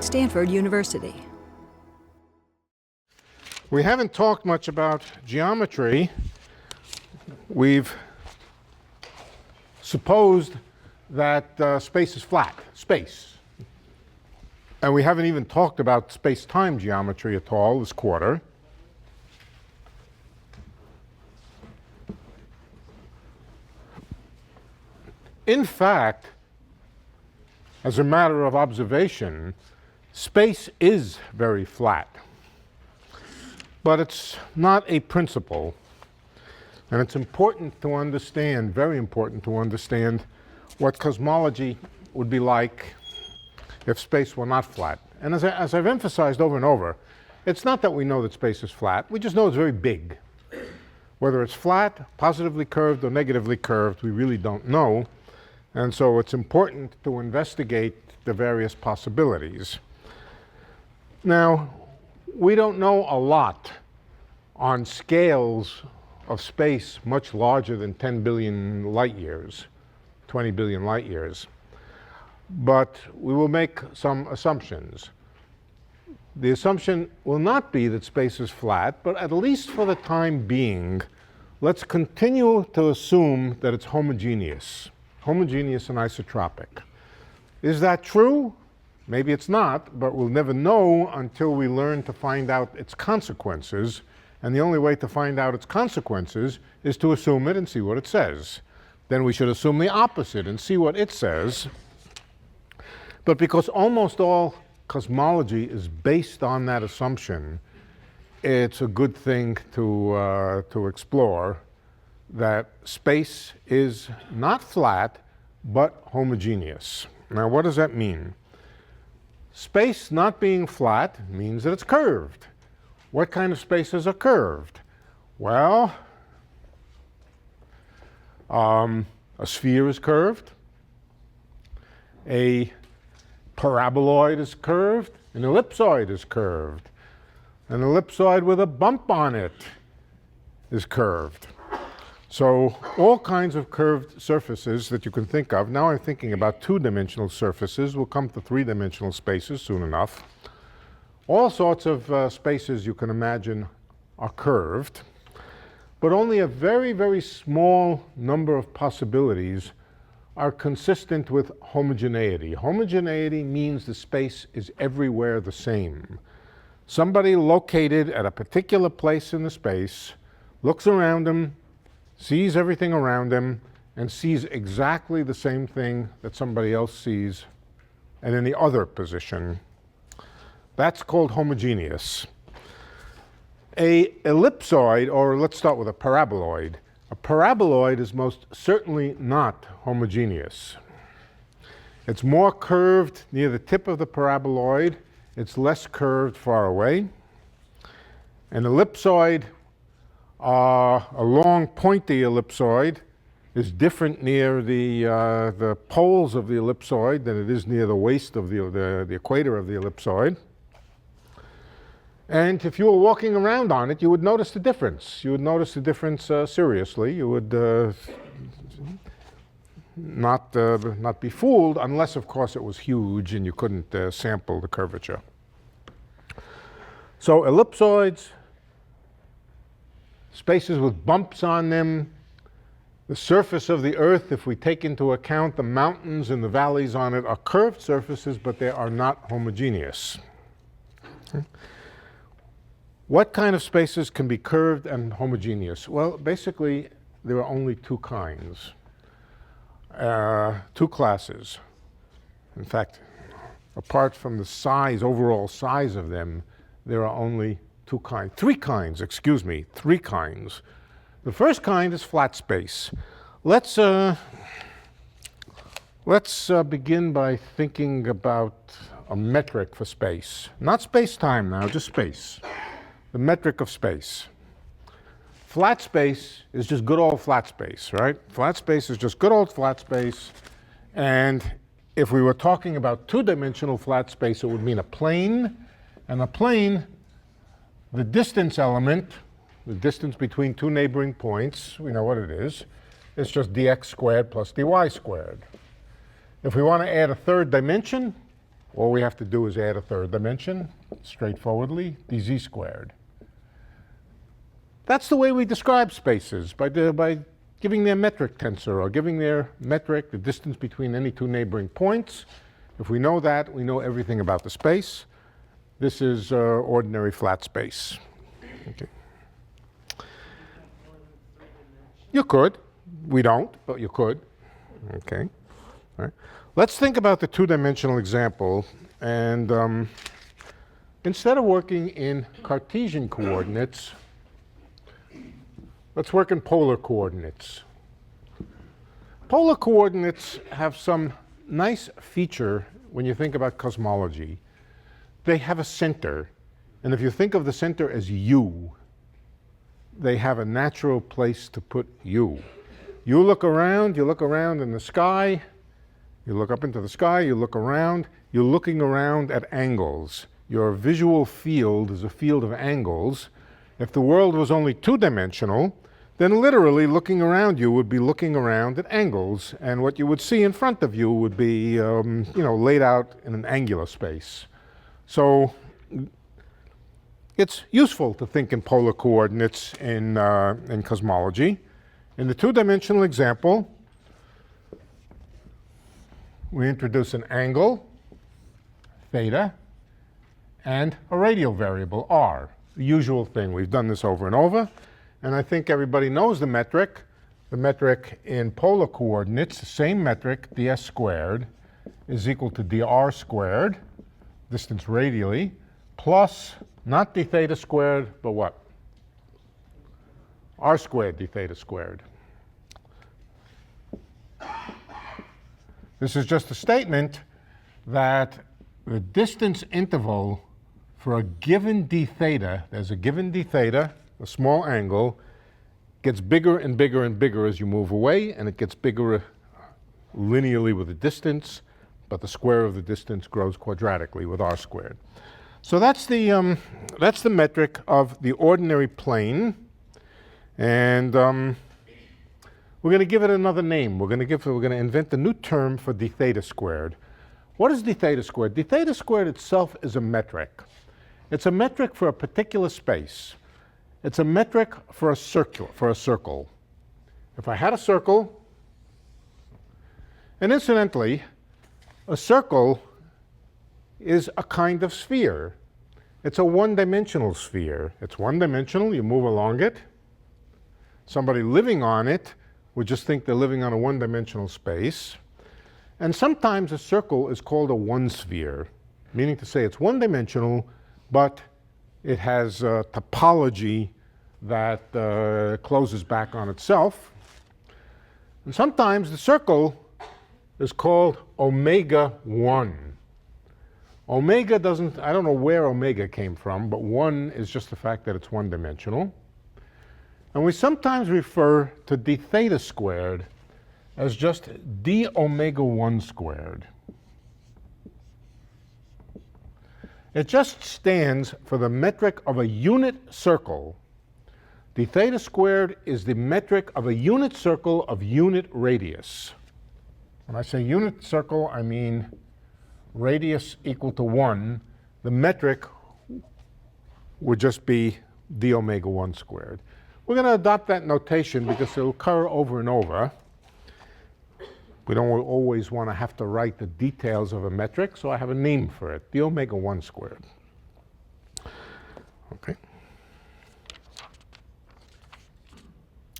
Stanford University. We haven't talked much about geometry. We've supposed that space is flat, space. And we haven't even talked about space-time geometry at all this quarter. In fact, as a matter of observation, space is very flat. But it's not a principle. And it's important to understand, very important to understand, what cosmology would be like if space were not flat. And as I've emphasized over and over, it's not that we know that space is flat. We just know it's very big. Whether it's flat, positively curved, or negatively curved, we really don't know. And so it's important to investigate the various possibilities. Now, we don't know a lot on scales of space much larger than 10 billion light years, 20 billion light years. But we will make some assumptions. The assumption will not be that space is flat, but at least for the time being, let's continue to assume that it's homogeneous and isotropic. Is that true? Maybe it's not, but we'll never know until we learn to find out its consequences. And the only way to find out its consequences is to assume it and see what it says. Then we should assume the opposite and see what it says. But because almost all cosmology is based on that assumption, it's a good thing to explore that space is not flat, but homogeneous. Now, what does that mean? Space not being flat means that it's curved. What kind of spaces are curved? Well, a sphere is curved. A paraboloid is curved. An ellipsoid is curved. An ellipsoid with a bump on it is curved. So all kinds of curved surfaces that you can think of. Now I'm thinking about two-dimensional surfaces. We'll come to three-dimensional spaces soon enough. All sorts of spaces you can imagine are curved, but only a very, very small number of possibilities are consistent with homogeneity. Homogeneity means the space is everywhere the same. Somebody located at a particular place in the space looks around him, sees everything around him, and sees exactly the same thing that somebody else sees at any other position. That's called homogeneous. A ellipsoid, or let's start with a paraboloid. A paraboloid is most certainly not homogeneous. It's more curved near the tip of the paraboloid. It's less curved far away. An ellipsoid, a long pointy ellipsoid, is different near the poles of the ellipsoid than it is near the waist of the equator of the ellipsoid. And if you were walking around on it, you would notice the difference. You would notice the difference seriously. You would not be fooled, unless, of course, it was huge and you couldn't sample the curvature. So ellipsoids, spaces with bumps on them, the surface of the Earth, if we take into account the mountains and the valleys on it, are curved surfaces, but they are not homogeneous. Okay. What kind of spaces can be curved and homogeneous? Well, basically, there are only two kinds, two classes. In fact, apart from the size, overall size of them, there are only three kinds. The first kind is flat space. Let's begin by thinking about a metric for space. Not space-time now, just space. The metric of space. Flat space is just good old flat space, right? Flat space is just good old flat space. And if we were talking about two-dimensional flat space, it would mean a plane. And a plane, the distance element, the distance between two neighboring points, we know what it is. It's just dx squared plus dy squared. If we want to add a third dimension, All we have to do is add a third dimension, straightforwardly, dz squared. That's the way we describe spaces, by giving their metric tensor, or giving their metric, the distance between any two neighboring points. If we know that, we know everything about the space. This is ordinary flat space. Okay. You could. We don't, but you could. Okay. All right. Let's think about the two-dimensional example. And instead of working in Cartesian coordinates, let's work in polar coordinates. Polar coordinates have some nice feature when you think about cosmology. They have a center. And if you think of the center as U, they have a natural place to put U. You look around in the sky, you look up into the sky, you look around, you're looking around at angles. Your visual field is a field of angles. If the world was only two-dimensional, then literally looking around you would be looking around at angles, and what you would see in front of you would be laid out in an angular space. So it's useful to think in polar coordinates in cosmology. In the two-dimensional example, we introduce an angle, theta, and a radial variable, r. The usual thing. We've done this over and over. And I think everybody knows the metric. The metric in polar coordinates, the same metric, ds squared, is equal to dr squared, distance radially, plus not d theta squared, but what? R squared d theta squared. This is just a statement that the distance interval for a given d theta, there's a given d theta, a small angle, gets bigger and bigger and bigger as you move away, and it gets bigger linearly with the distance, but the square of the distance grows quadratically with r squared. So that's the metric of the ordinary plane, and we're going to give it another name. We're going to invent a new term for d theta squared. What is d theta squared? D theta squared itself is a metric. It's a metric for a particular space. It's a metric for a circle. If I had a circle, and incidentally, a circle is a kind of sphere. It's a one-dimensional sphere. It's one-dimensional, you move along it. Somebody living on it would just think they're living on a one-dimensional space. And sometimes a circle is called a one-sphere, meaning to say it's one-dimensional, but it has a topology that closes back on itself. And sometimes the circle is called omega 1. Omega doesn't, I don't know where omega came from, but 1 is just the fact that it's one-dimensional. And we sometimes refer to d theta squared as just d omega 1 squared. It just stands for the metric of a unit circle. D theta squared is the metric of a unit circle of unit radius. When I say unit circle, I mean radius equal to 1. The metric would just be d omega 1 squared. We're going to adopt that notation because it'll occur over and over. We don't always want to have to write the details of a metric, so I have a name for it, d omega 1 squared. Okay.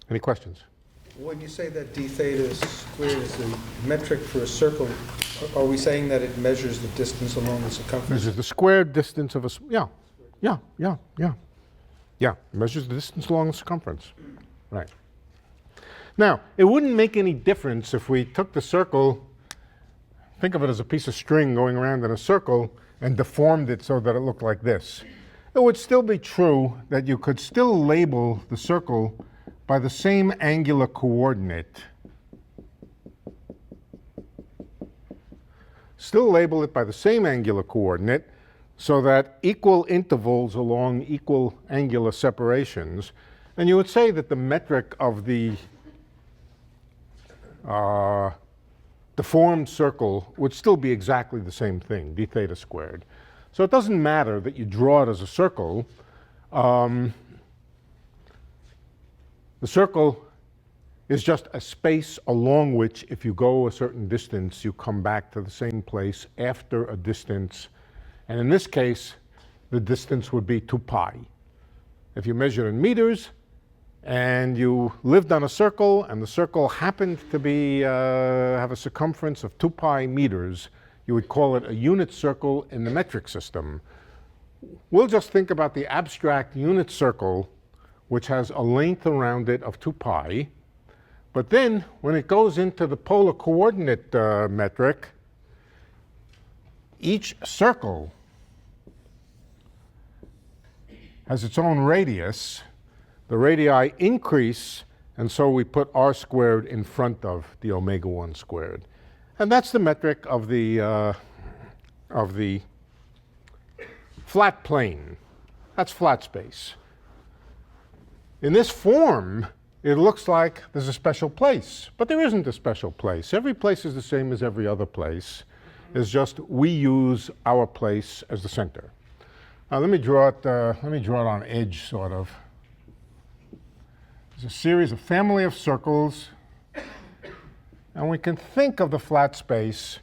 Any questions? When you say that d theta squared is the metric for a circle, are we saying that it measures the distance along the circumference? Measures the squared distance of a, yeah, measures the distance along the circumference, right. Now, it wouldn't make any difference if we took the circle, think of it as a piece of string going around in a circle, and deformed it so that it looked like this. It would still be true that you could still label the circle by the same angular coordinate. Still label it by the same angular coordinate so that equal intervals along equal angular separations. And you would say that the metric of the deformed circle would still be exactly the same thing, d theta squared. So it doesn't matter that you draw it as a circle. The circle is just a space along which, if you go a certain distance, you come back to the same place after a distance. And in this case, the distance would be 2 pi. If you measure in meters, and you lived on a circle, and the circle happened to be have a circumference of 2 pi meters, you would call it a unit circle in the metric system. We'll just think about the abstract unit circle, which has a length around it of 2 pi. But then, when it goes into the polar coordinate metric, each circle has its own radius. The radii increase, and so we put r squared in front of the omega 1 squared. And that's the metric of the flat plane. That's flat space. In this form, it looks like there's a special place, but there isn't a special place. Every place is the same as every other place. It's just we use our place as the center. Now let me draw it on edge, sort of. There's a series, a family of circles, and we can think of the flat space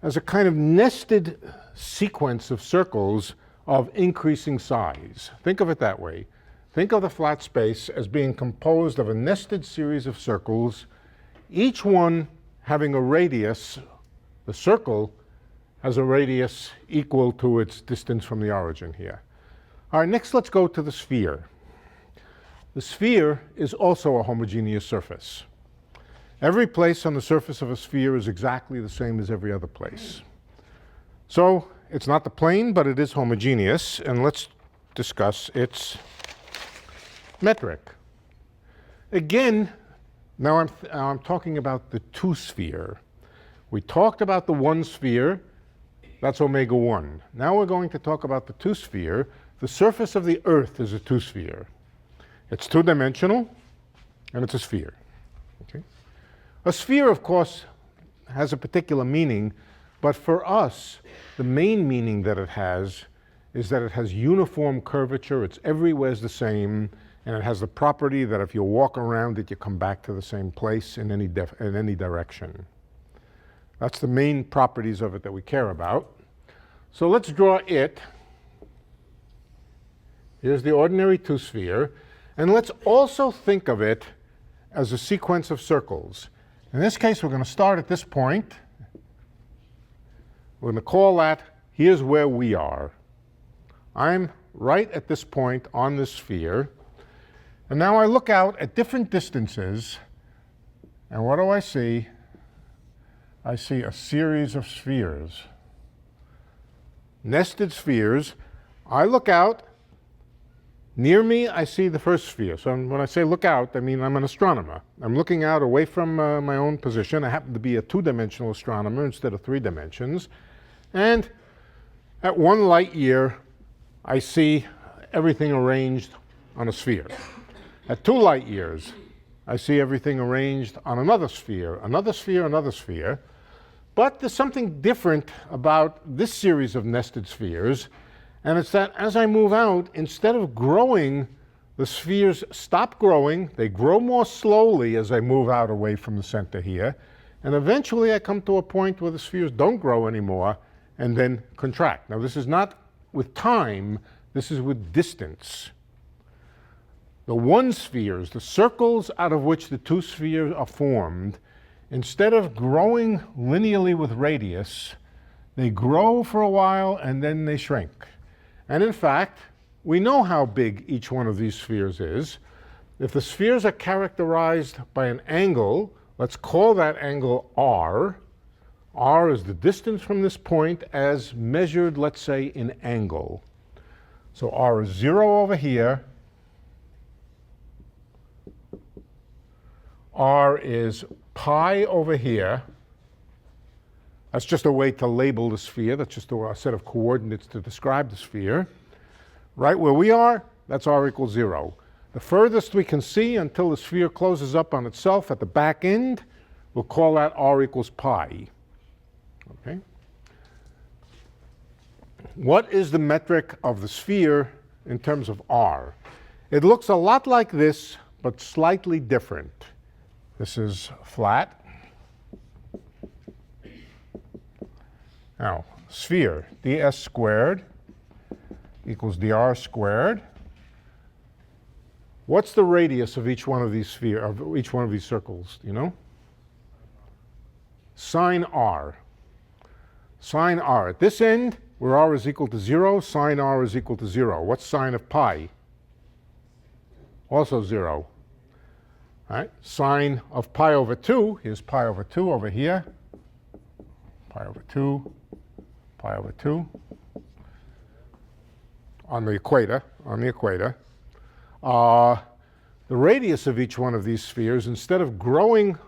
as a kind of nested sequence of circles of increasing size. Think of it that way. Think of the flat space as being composed of a nested series of circles, each one having a radius. The circle has a radius equal to its distance from the origin here. All right, next let's go to the sphere. The sphere is also a homogeneous surface. Every place on the surface of a sphere is exactly the same as every other place. So it's not the plane, but it is homogeneous, and let's discuss its metric. Again, now I'm talking about the 2 sphere. We talked about the 1 sphere, that's omega 1. Now we're going to talk about the 2 sphere. The surface of the Earth is a 2 sphere. It's 2-dimensional, and it's a sphere. Okay? A sphere, of course, has a particular meaning, but for us, the main meaning that it has is that it has uniform curvature. It's everywhere the same, and it has the property that if you walk around it, you come back to the same place in any direction. That's the main properties of it that we care about. So let's draw it. Here's the ordinary 2 sphere. And let's also think of it as a sequence of circles. In this case, we're going to start at this point. We're going to call that, here's where we are. I'm right at this point on this sphere. And now I look out at different distances, and what do I see? I see a series of spheres. Nested spheres. I look out. Near me, I see the first sphere. So when I say look out, I mean I'm an astronomer. I'm looking out away from my own position. I happen to be a 2-dimensional astronomer instead of 3 dimensions. And at 1 light year, I see everything arranged on a sphere. At 2 light years, I see everything arranged on another sphere, another sphere, another sphere. But there's something different about this series of nested spheres. And it's that as I move out, instead of growing, the spheres stop growing. They grow more slowly as I move out away from the center here. And eventually I come to a point where the spheres don't grow anymore and then contract. Now this is not with time, this is with distance. The 1 spheres, the circles out of which the 2 spheres are formed, instead of growing linearly with radius, they grow for a while and then they shrink. And in fact, we know how big each one of these spheres is. If the spheres are characterized by an angle, let's call that angle r. R is the distance from this point as measured, let's say, in angle. So r is 0 over here. R is pi over here. That's just a way to label the sphere. That's just a set of coordinates to describe the sphere. Right where we are, that's r equals 0. The furthest we can see until the sphere closes up on itself at the back end, we'll call that r equals pi. Okay? What is the metric of the sphere in terms of r? It looks a lot like this, but slightly different. This is flat. Now, sphere, ds squared equals dr squared. What's the radius of each one of these circles? Do you know? Sine r. Sine r. At this end, where r is equal to 0, sine r is equal to 0. What's sine of pi? Also 0. All right? Sine of pi over 2, here's pi over 2 over here. Pi over 2, pi over 2. On the equator, the radius of each one of these spheres, instead of growing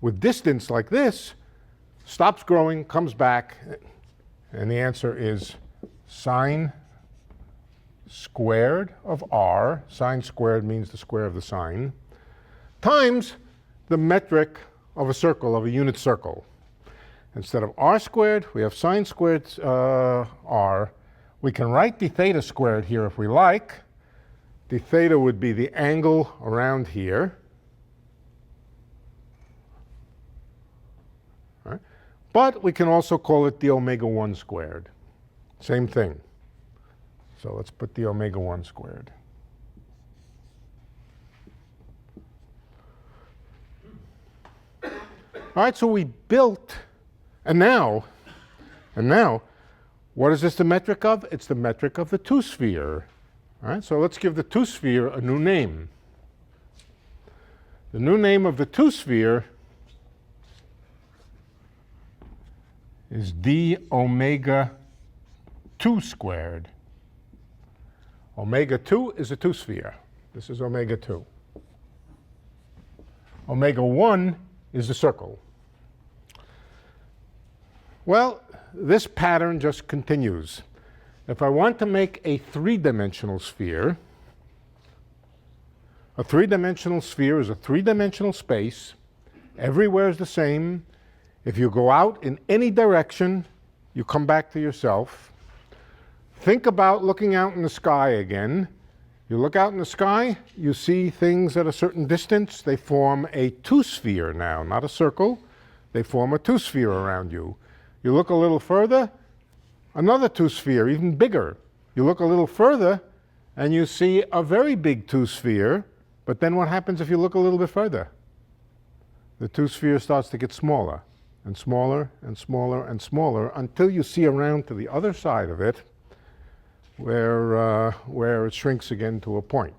with distance like this, stops growing, comes back, and the answer is sine squared of r, sine squared means the square of the sine, times the metric of a circle, of a unit circle. Instead of r squared, we have sine squared r. We can write d theta squared here if we like. D theta would be the angle around here. Right? But we can also call it the omega 1 squared. Same thing. So let's put the omega 1 squared. All right, so we built, and now, what is this the metric of? It's the metric of the two-sphere. All right, so let's give the two-sphere a new name. The new name of the two-sphere is d omega 2 squared. Omega 2 is a two-sphere. This is omega 2. Omega 1 is the circle. Well, this pattern just continues. If I want to make a three-dimensional sphere, a three-dimensional sphere is a three-dimensional space. Everywhere is the same. If you go out in any direction, you come back to yourself. Think about looking out in the sky again. You look out in the sky, you see things at a certain distance. They form a two-sphere now, not a circle. They form a two-sphere around you. You look a little further, another two-sphere, even bigger. You look a little further, and you see a very big two-sphere. But then what happens if you look a little bit further? The two-sphere starts to get smaller, and smaller, and smaller, and smaller, until you see around to the other side of it, where it shrinks again to a point.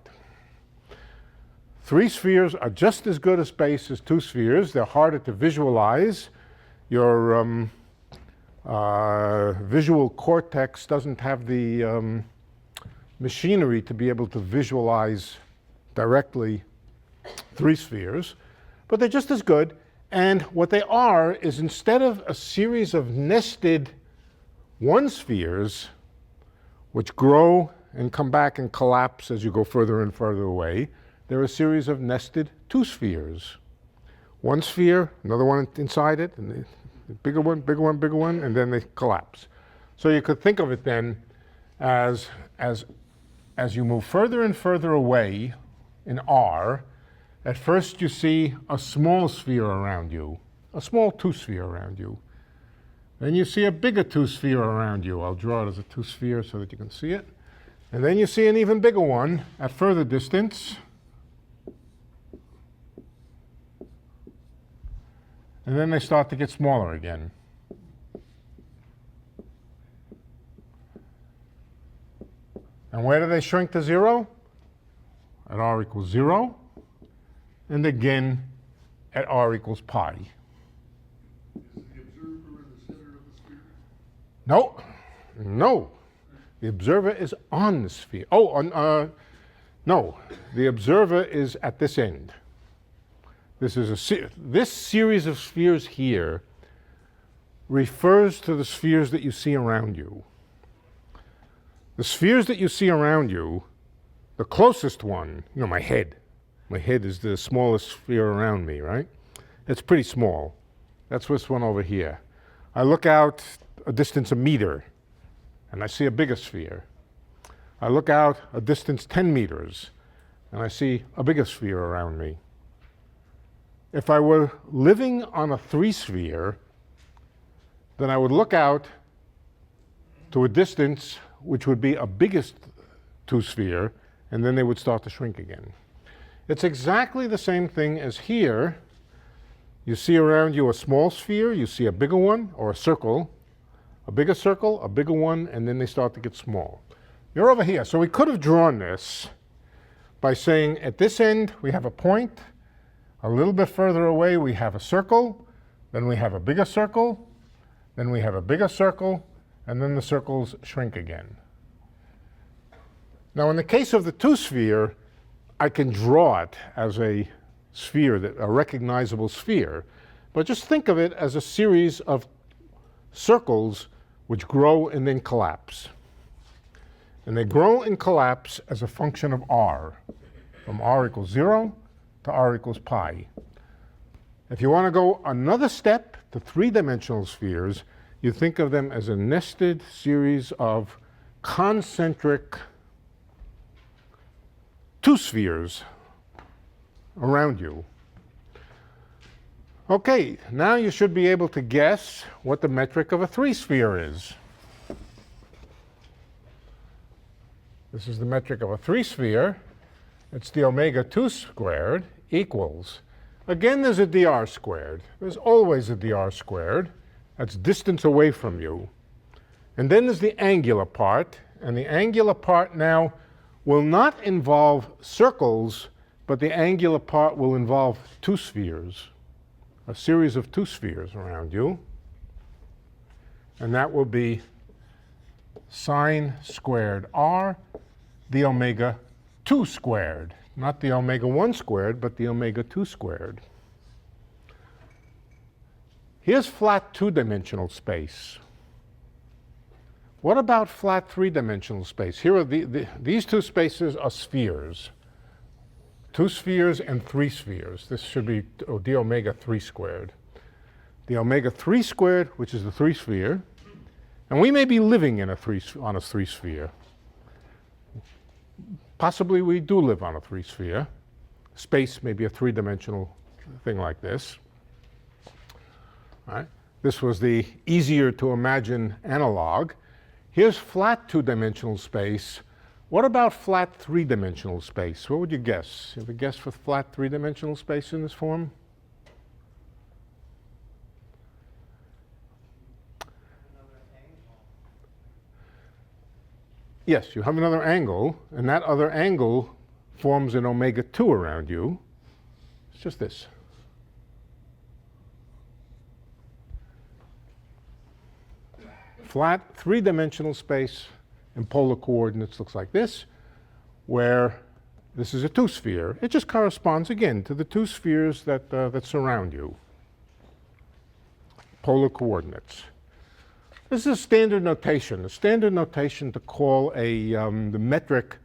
Three spheres are just as good a space as two spheres. They're harder to visualize. Your visual cortex doesn't have the machinery to be able to visualize directly three spheres, but they're just as good. And what they are is, instead of a series of nested one spheres, which grow and come back and collapse as you go further and further away, they're a series of nested two spheres. One sphere, another one inside it, and the bigger one, bigger one, bigger one, and then they collapse. So you could think of it then as you move further and further away in R, at first you see a small sphere around you, a small two-sphere around you. Then you see a bigger two-sphere around you. I'll draw it as a two-sphere so that you can see it. And then you see an even bigger one at further distance. And then they start to get smaller again. And where do they shrink to 0? At r equals 0. And again at r equals pi. Is the observer in the center of the sphere? No, no. The observer is on the sphere. Oh, no. The observer is at this end. This is this series of spheres here refers to the spheres that you see around you. The spheres that you see around you, the closest one, my head. My head is the smallest sphere around me, right? It's pretty small. That's this one over here. I look out a distance a meter, and I see a bigger sphere. I look out a distance 10 meters, and I see a bigger sphere around me. If I were living on a 3-sphere, then I would look out to a distance which would be a biggest 2-sphere, and then they would start to shrink again. It's exactly the same thing as here. You see around you a small sphere, you see a bigger one, or a circle, a bigger one, and then they start to get small. You're over here. So we could have drawn this by saying at this end we have a point, a little bit further away we have a circle, then we have a bigger circle, then we have a bigger circle, and then the circles shrink again. Now in the case of the 2-sphere, I can draw it as a sphere, a recognizable sphere. But just think of it as a series of circles which grow and then collapse. And they grow and collapse as a function of r, from r equals 0 to r equals pi. If you want to go another step to 3-dimensional spheres, you think of them as a nested series of concentric 2 spheres around you. Okay, now you should be able to guess what the metric of a 3-sphere is. This is the metric of a 3-sphere. It's the omega 2 squared equals. Again, there's a dr squared. There's always a dr squared. That's distance away from you. And then there's the angular part. And the angular part now will not involve circles, but the angular part will involve 2 spheres, a series of 2 spheres around you. And that will be sine squared r, the omega 2 squared. Not the omega 1 squared, but the omega 2 squared. Here's flat 2-dimensional space. What about flat 3-dimensional space? Here are these 2 spaces are spheres. 2 spheres and 3 spheres. This should be the omega 3 squared. The omega 3 squared, which is the 3-sphere, and we may be living in on a 3-sphere. Possibly we do live on a 3-sphere. Space may be a 3-dimensional thing like this. All right. This was the easier to imagine analog. Here's flat 2-dimensional space. What about flat 3-dimensional space? What would you guess? You have a guess for flat 3-dimensional space in this form? Yes, you have another angle, and that other angle forms an omega 2 around you. It's just this. Flat 3-dimensional space in polar coordinates looks like this, where this is a 2-sphere. It just corresponds, again, to the 2 spheres that surround you. Polar coordinates. This is a standard notation to call the metric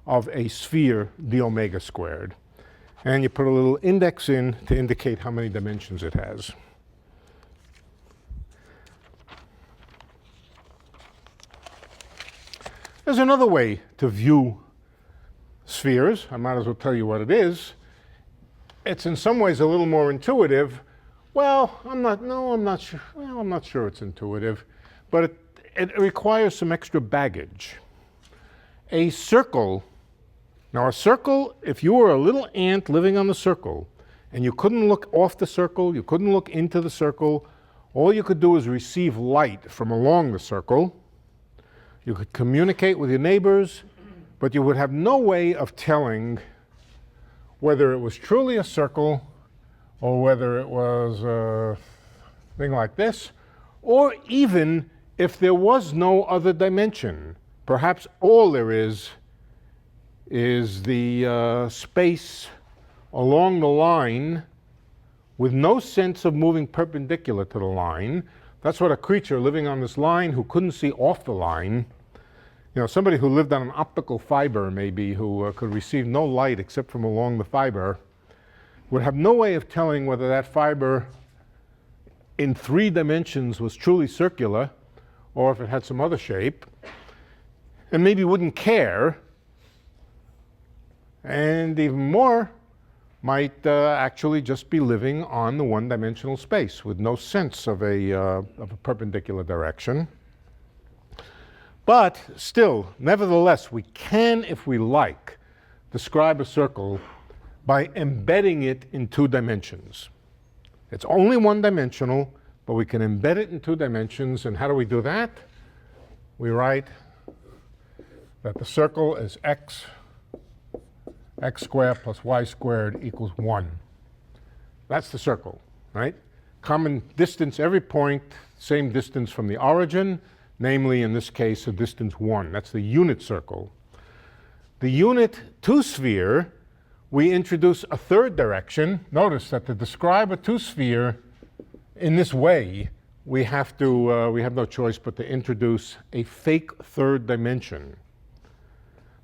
of a sphere d omega squared. And you put a little index in to indicate how many dimensions it has. There's another way to view spheres. I might as well tell you what it is. It's in some ways a little more intuitive. Well, I'm not sure. Well, I'm not sure it's intuitive, but it requires some extra baggage. A circle, now a circle, if you were a little ant living on the circle, and you couldn't look off the circle, you couldn't look into the circle, all you could do is receive light from along the circle. You could communicate with your neighbors, but you would have no way of telling whether it was truly a circle or whether it was a thing like this, or even if there was no other dimension. Perhaps all there is the space along the line with no sense of moving perpendicular to the line. That's what a creature living on this line who couldn't see off the line, somebody who lived on an optical fiber maybe, who could receive no light except from along the fiber, would have no way of telling whether that fiber in 3 dimensions was truly circular, or if it had some other shape, and maybe wouldn't care, and even more, might actually just be living on the one-dimensional space with no sense of a perpendicular direction. But still, nevertheless, we can, if we like, describe a circle by embedding it in 2 dimensions. It's only one-dimensional, but we can embed it in 2 dimensions. And how do we do that? We write that the circle is x squared plus y squared equals 1. That's the circle, right? Common distance every point, same distance from the origin, namely, in this case, a distance 1. That's the unit circle. The unit 2-sphere, we introduce a 3rd direction. Notice that to describe a 2-sphere in this way, we have no choice but to introduce a fake 3rd dimension.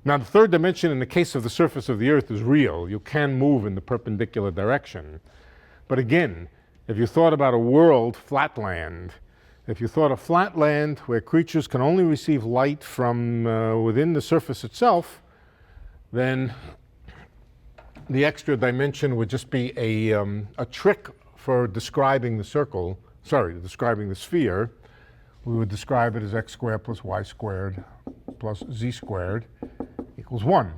Now, the 3rd dimension in the case of the surface of the Earth is real. You can move in the perpendicular direction. But again, if you thought about a world, Flatland, if you thought of Flatland where creatures can only receive light from within the surface itself, then the extra dimension would just be a trick for describing the circle, describing the sphere. We would describe it as x squared plus y squared plus z squared equals 1.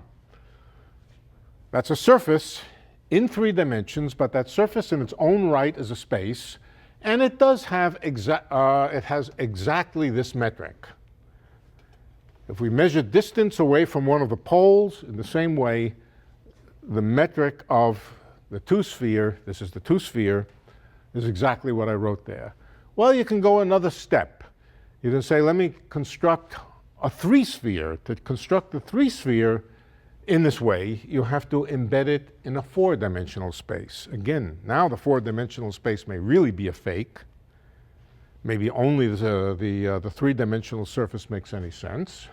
That's a surface in 3 dimensions, but that surface in its own right is a space, and it does have it has exactly this metric. If we measure distance away from one of the poles, in the same way, the metric of the 2-sphere, this is the 2-sphere, is exactly what I wrote there. Well, you can go another step. You can say, let me construct a 3-sphere. To construct a 3-sphere in this way, you have to embed it in a 4-dimensional space. Again, now the 4-dimensional space may really be a fake. Maybe only the 3-dimensional surface makes any sense.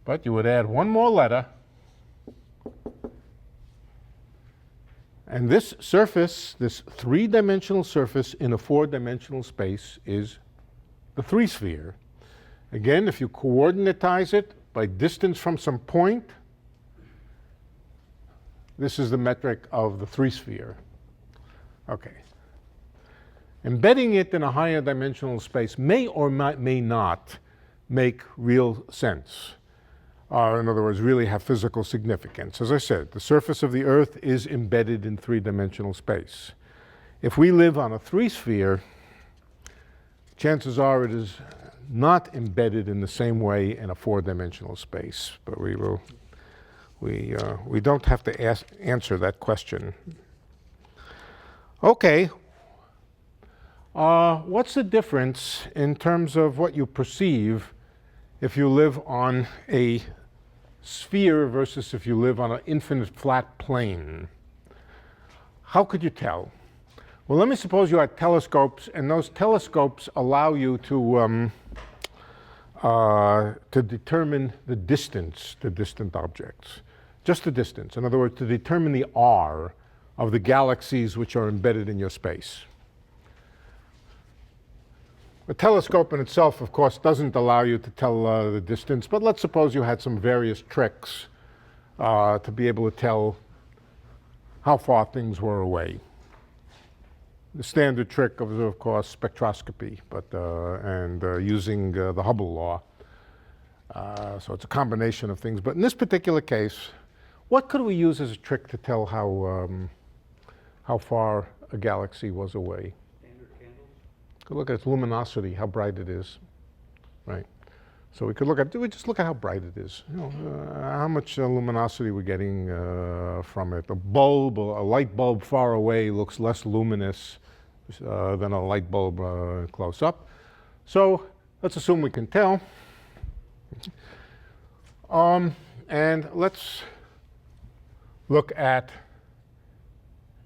But you would add one more letter. And this surface, this 3-dimensional surface in a 4-dimensional space is the 3-sphere. Again, if you coordinatize it by distance from some point, this is the metric of the 3-sphere. Okay. Embedding it in a higher dimensional space may or may not make real sense. In other words, really have physical significance. As I said, the surface of the Earth is embedded in 3-dimensional space. If we live on a 3-sphere, chances are it is not embedded in the same way in a 4-dimensional space. But we don't have to answer that question. Okay. What's the difference in terms of what you perceive if you live on a sphere versus if you live on an infinite flat plane? How could you tell? Well, let me suppose you had telescopes, and those telescopes allow you to determine the distance to distant objects. Just the distance. In other words, to determine the R of the galaxies which are embedded in your space. A telescope in itself, of course, doesn't allow you to tell the distance, but let's suppose you had some various tricks to be able to tell how far things were away. The standard trick of course, spectroscopy, but and using the Hubble law. So it's a combination of things. But in this particular case, what could we use as a trick to tell how far a galaxy was away? Could look at its luminosity, how bright it is, right? So we could just look at how bright it is. You know, how much luminosity we're getting from it. A light bulb far away looks less luminous than a light bulb close up. So let's assume we can tell. And let's look at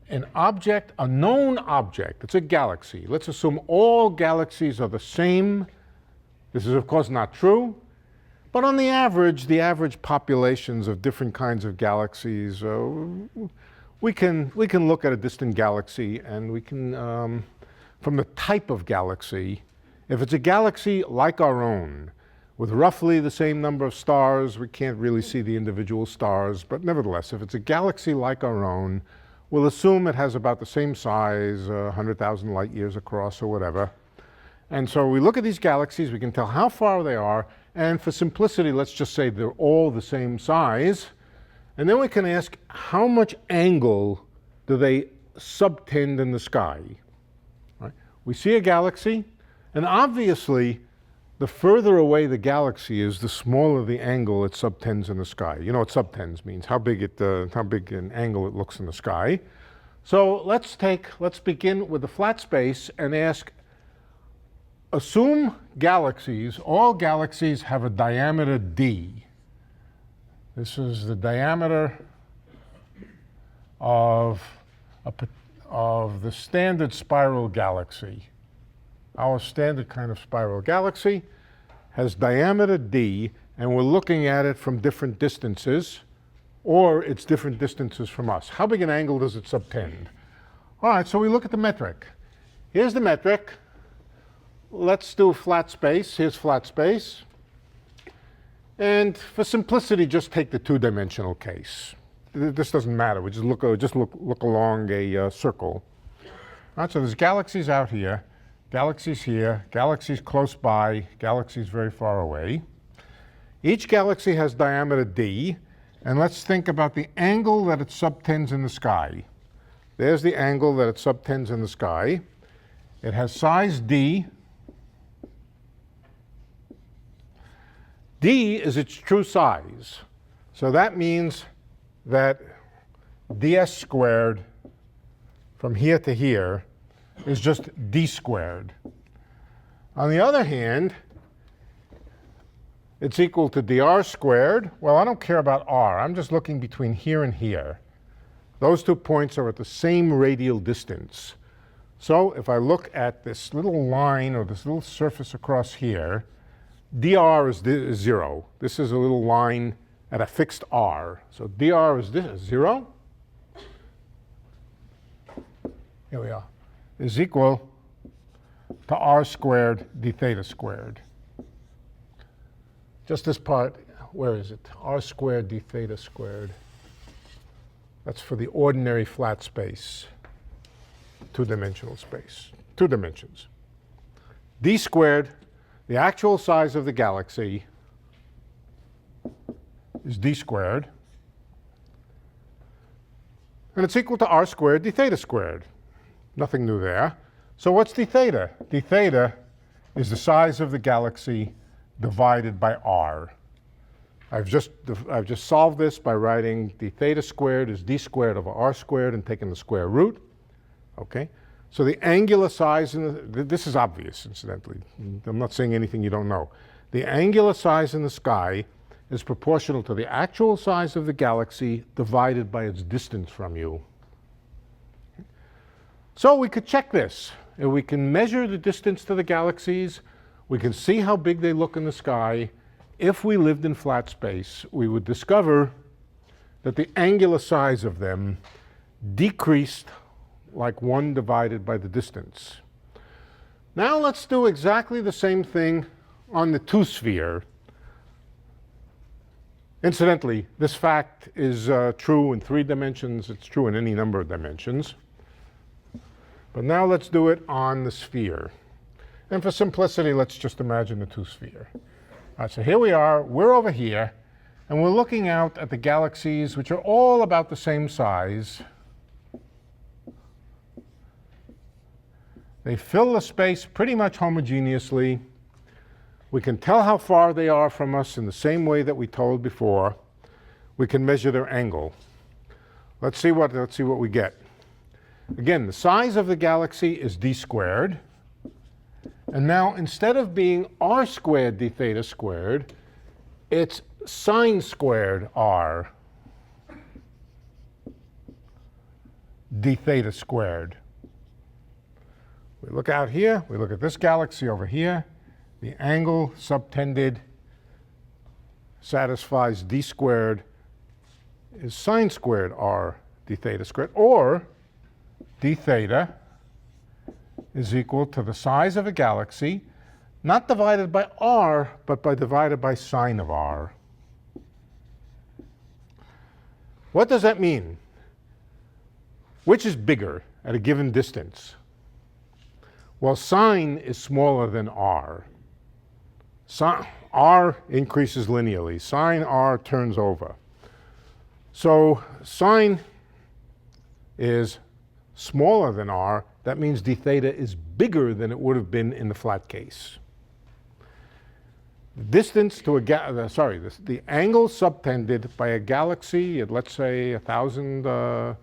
an object, a known object. It's a galaxy. Let's assume all galaxies are the same. This is, of course, not true. But on the average populations of different kinds of galaxies, we can look at a distant galaxy and we can from the type of galaxy. If it's a galaxy like our own, with roughly the same number of stars, we can't really see the individual stars, but nevertheless, if it's a galaxy like our own, we'll assume it has about the same size, 100,000 light years across or whatever. And so we look at these galaxies, we can tell how far they are, and for simplicity, let's just say they're all the same size. And then we can ask, how much angle do they subtend in the sky? Right? We see a galaxy, and obviously, the further away the galaxy is, the smaller the angle it subtends in the sky. You know what subtends means, how big an angle it looks in the sky. So let's begin with the flat space and ask, assume galaxies, all galaxies have a diameter d. This is the diameter of the standard spiral galaxy. Our standard kind of spiral galaxy has diameter d, and we're looking at it from different distances, or it's different distances from us. How big an angle does it subtend? All right, so we look at the metric. Here's the metric. Let's do flat space. Here's flat space. And for simplicity, just take the two-dimensional case. This doesn't matter. We just look along a circle. All right, so there's galaxies out here. Galaxies here, galaxies close by, galaxies very far away. Each galaxy has diameter d, and let's think about the angle that it subtends in the sky. There's the angle that it subtends in the sky. It has size d. D is its true size. So that means that ds squared from here to here is just d squared. On the other hand, it's equal to dr squared. Well, I don't care about r. I'm just looking between here and here. Those 2 points are at the same radial distance. So if I look at this little line or this little surface across here, dr is 0. This is a little line at a fixed r. So dr is 0. Here we are. Is equal to r squared d theta squared. Just this part, where is it? R squared d theta squared. That's for the ordinary flat space, two-dimensional space, 2 dimensions. D squared, the actual size of the galaxy, is d squared. And it's equal to r squared d theta squared. Nothing new there. So what's d theta? D theta is the size of the galaxy divided by r. I've just solved this by writing d theta squared is d squared over r squared and taking the square root. Okay? So the angular size, this is obvious, incidentally. I'm not saying anything you don't know. The angular size in the sky is proportional to the actual size of the galaxy divided by its distance from you. So we could check this. And we can measure the distance to the galaxies. We can see how big they look in the sky. If we lived in flat space, we would discover that the angular size of them decreased like 1 divided by the distance. Now let's do exactly the same thing on the 2-sphere. Incidentally, this fact is true in 3 dimensions. It's true in any number of dimensions. But now let's do it on the sphere. And for simplicity, let's just imagine the 2-sphere. All right, so here we are. We're over here. And we're looking out at the galaxies, which are all about the same size. They fill the space pretty much homogeneously. We can tell how far they are from us in the same way that we told before. We can measure their angle. Let's see what we get. Again, the size of the galaxy is d squared. And now, instead of being r squared d theta squared, it's sine squared r d theta squared. We look out here. We look at this galaxy over here. The angle subtended satisfies d squared is sine squared r d theta squared, or d theta is equal to the size of a galaxy, not divided by r, but divided by sine of r. What does that mean? Which is bigger at a given distance? Well, sine is smaller than r. R increases linearly. Sine r turns over. So sine is smaller than r. That means d theta is bigger than it would have been in the flat case. The distance to the angle subtended by a galaxy at, let's say, 1,000 a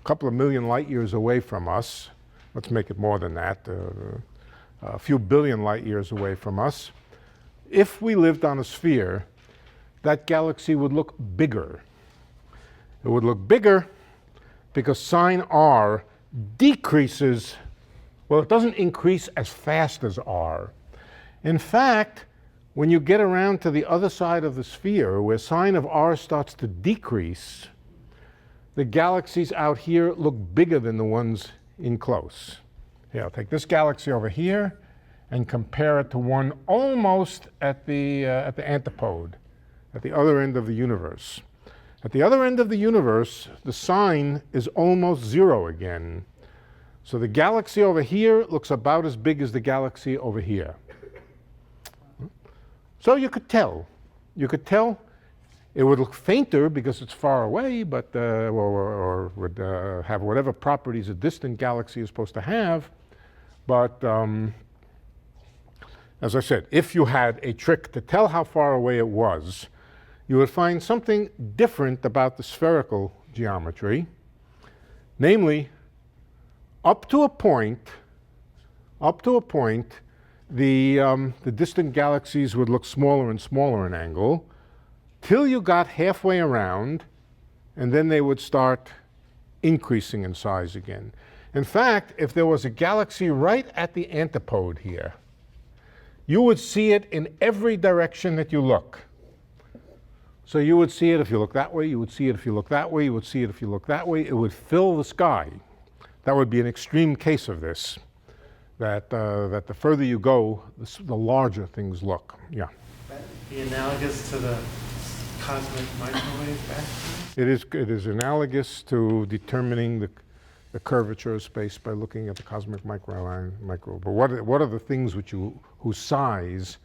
couple of million light years away from us. Let's make it more than that, a few billion light years away from us. If we lived on a sphere, that galaxy would look bigger. It would look bigger because sine r decreases, well, it doesn't increase as fast as r. In fact, when you get around to the other side of the sphere, where sine of r starts to decrease, the galaxies out here look bigger than the ones in close. Here, I'll take this galaxy over here and compare it to one almost at the antipode, at the other end of the universe. At the other end of the universe, the sine is almost 0 again. So the galaxy over here looks about as big as the galaxy over here. So you could tell. You could tell. It would look fainter because it's far away, but or would have whatever properties a distant galaxy is supposed to have. But as I said, if you had a trick to tell how far away it was, you would find something different about the spherical geometry. Namely, up to a point, the distant galaxies would look smaller and smaller in angle, till you got halfway around, and then they would start increasing in size again. In fact, if there was a galaxy right at the antipode here, you would see it in every direction that you look. So you would see it if you look that way, you would see it if you look that way, you would see it if you look that way. It would fill the sky. That would be an extreme case of this, that the further you go, the larger things look. Yeah. Be analogous to the cosmic microwave background? It is analogous to determining the curvature of space by looking at the cosmic microwave. But what are the things whose size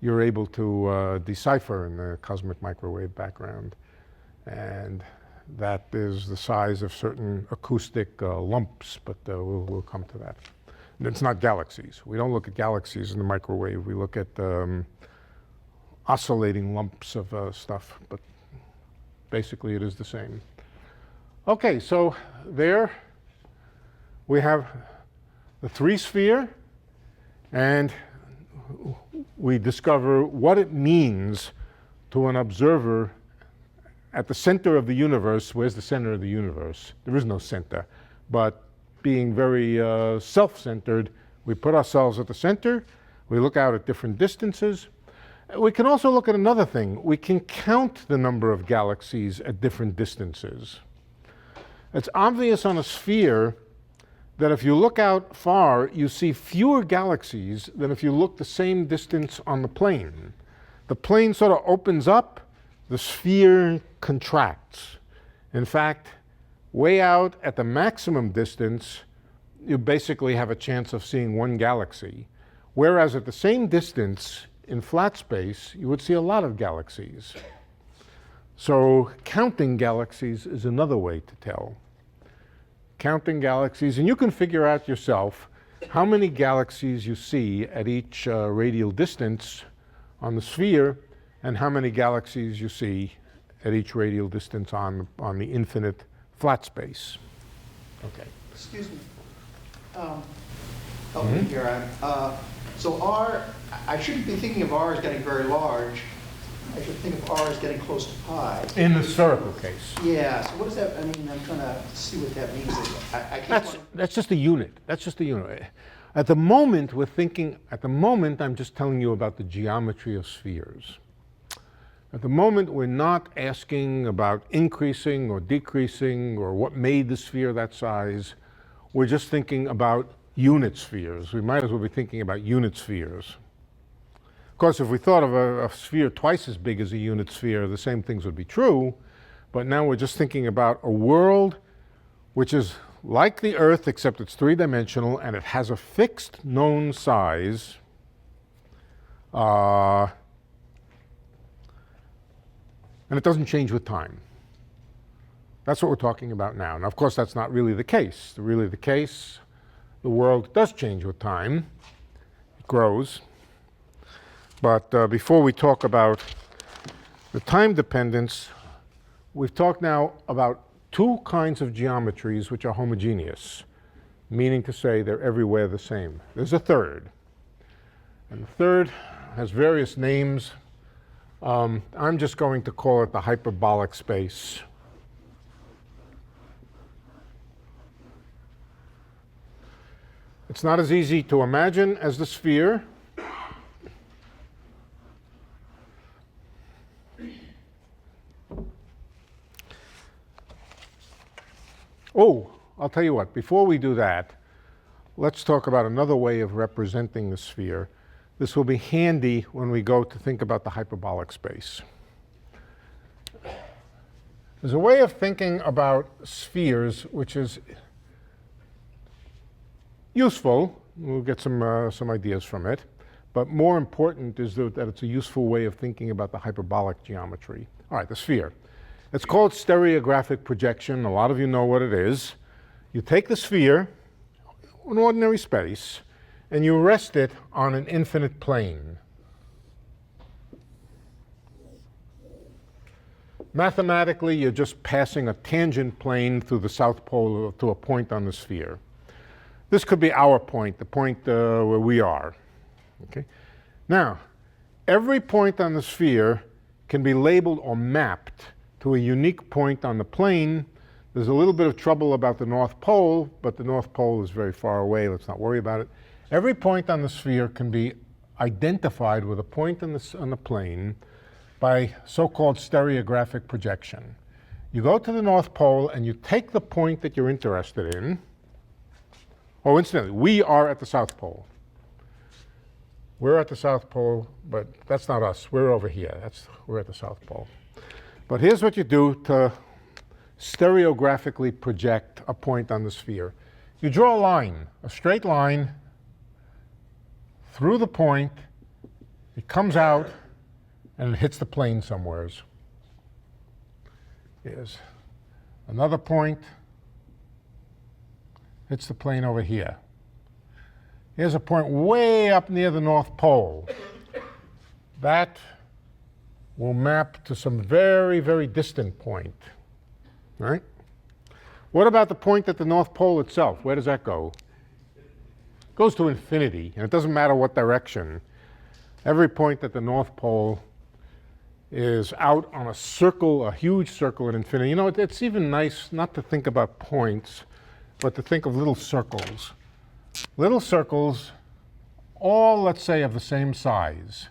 you're able to decipher in the cosmic microwave background? And that is the size of certain acoustic lumps, but we'll come to that. And it's not galaxies. We don't look at galaxies in the microwave. We look at oscillating lumps of stuff, but basically it is the same. Okay, so there we have the three-sphere, and we discover what it means to an observer at the center of the universe. Where's the center of the universe? There is no center, but being very self-centered, we put ourselves at the center, we look out at different distances. We can also look at another thing. We can count the number of galaxies at different distances. It's obvious on a sphere that if you look out far, you see fewer galaxies than if you look the same distance on the plane. The plane sort of opens up, the sphere contracts. In fact, way out at the maximum distance, you basically have a chance of seeing one galaxy. Whereas at the same distance, in flat space, you would see a lot of galaxies. So counting galaxies is another way to tell. Counting galaxies, and you can figure out yourself how many galaxies you see at each radial distance on the sphere, and how many galaxies you see at each radial distance on the infinite flat space. Okay. Excuse me. Help me here. So R, I shouldn't be thinking of R as getting very large. I should think of R as getting close to pi. In the spherical case. Yeah, so what does that, I mean, I'm trying to see what that means. I can't That's just a unit. That's just a unit. At the moment, I'm just telling you about the geometry of spheres. At the moment, we're not asking about increasing or decreasing or what made the sphere that size. We're just thinking about unit spheres. We might as well be thinking about unit spheres. Of course, if we thought of a sphere twice as big as a unit sphere, the same things would be true. But now we're just thinking about a world which is like the Earth, except it's three-dimensional, and it has a fixed known size. And it doesn't change with time. That's what we're talking about now. Now, of course, that's not really the case. Really the case, the world does change with time. It grows. But before we talk about the time dependence, we've talked now about two kinds of geometries which are homogeneous, meaning to say they're everywhere the same. There's a third. And the third has various names. I'm just going to call it the hyperbolic space. It's not as easy to imagine as the sphere. Oh, I'll tell you what, before we do that, let's talk about another way of representing the sphere. This will be handy when we go to think about the hyperbolic space. There's a way of thinking about spheres which is useful. We'll get some ideas from it. But more important is that it's a useful way of thinking about the hyperbolic geometry. All right, the sphere. It's called stereographic projection. A lot of you know what it is. You take the sphere, an ordinary space, and you rest it on an infinite plane. Mathematically, you're just passing a tangent plane through the south pole to a point on the sphere. This could be our point, the point where we are. Okay? Now, every point on the sphere can be labeled or mapped to a unique point on the plane. There's a little bit of trouble about the North Pole, but the North Pole is very far away. Let's not worry about it. Every point on the sphere can be identified with a point on the plane by so-called stereographic projection. You go to the North Pole and you take the point that you're interested in. Oh, incidentally, we are at the South Pole. We're at the South Pole, but that's not us. We're over here. We're at the South Pole. But here's what you do to stereographically project a point on the sphere. You draw a line, a straight line, through the point. It comes out, and it hits the plane somewheres. Here's another point. Hits the plane over here. Here's a point way up near the North Pole. That will map to some very, very distant point. Right? What about the point at the North Pole itself? Where does that go? It goes to infinity, and it doesn't matter what direction. Every point at the North Pole is out on a circle, a huge circle at infinity. You know, it's even nice not to think about points, but to think of little circles. Little circles, all, let's say, of the same size.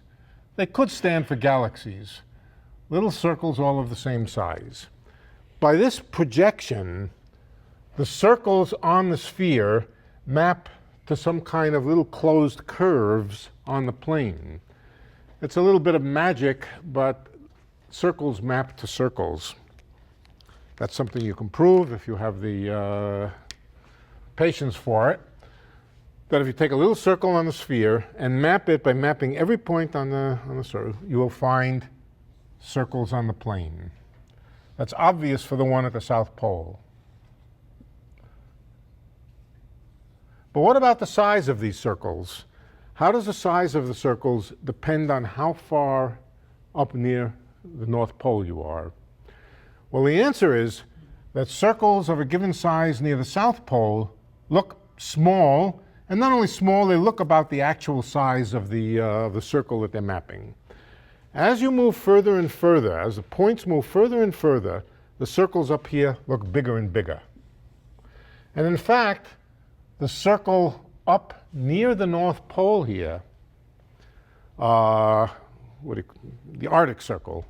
They could stand for galaxies. Little circles all of the same size. By this projection, the circles on the sphere map to some kind of little closed curves on the plane. It's a little bit of magic, but circles map to circles. That's something you can prove if you have the patience for it. That if you take a little circle on the sphere and map it by mapping every point on the circle, you will find circles on the plane. That's obvious for the one at the South Pole. But what about the size of these circles? How does the size of the circles depend on how far up near the North Pole you are? Well, the answer is that circles of a given size near the South Pole look small, and not only small, they look about the actual size of the circle that they're mapping. As you move further and further, as the points move further and further, the circles up here look bigger and bigger. And in fact, the circle up near the North Pole here, the Arctic Circle,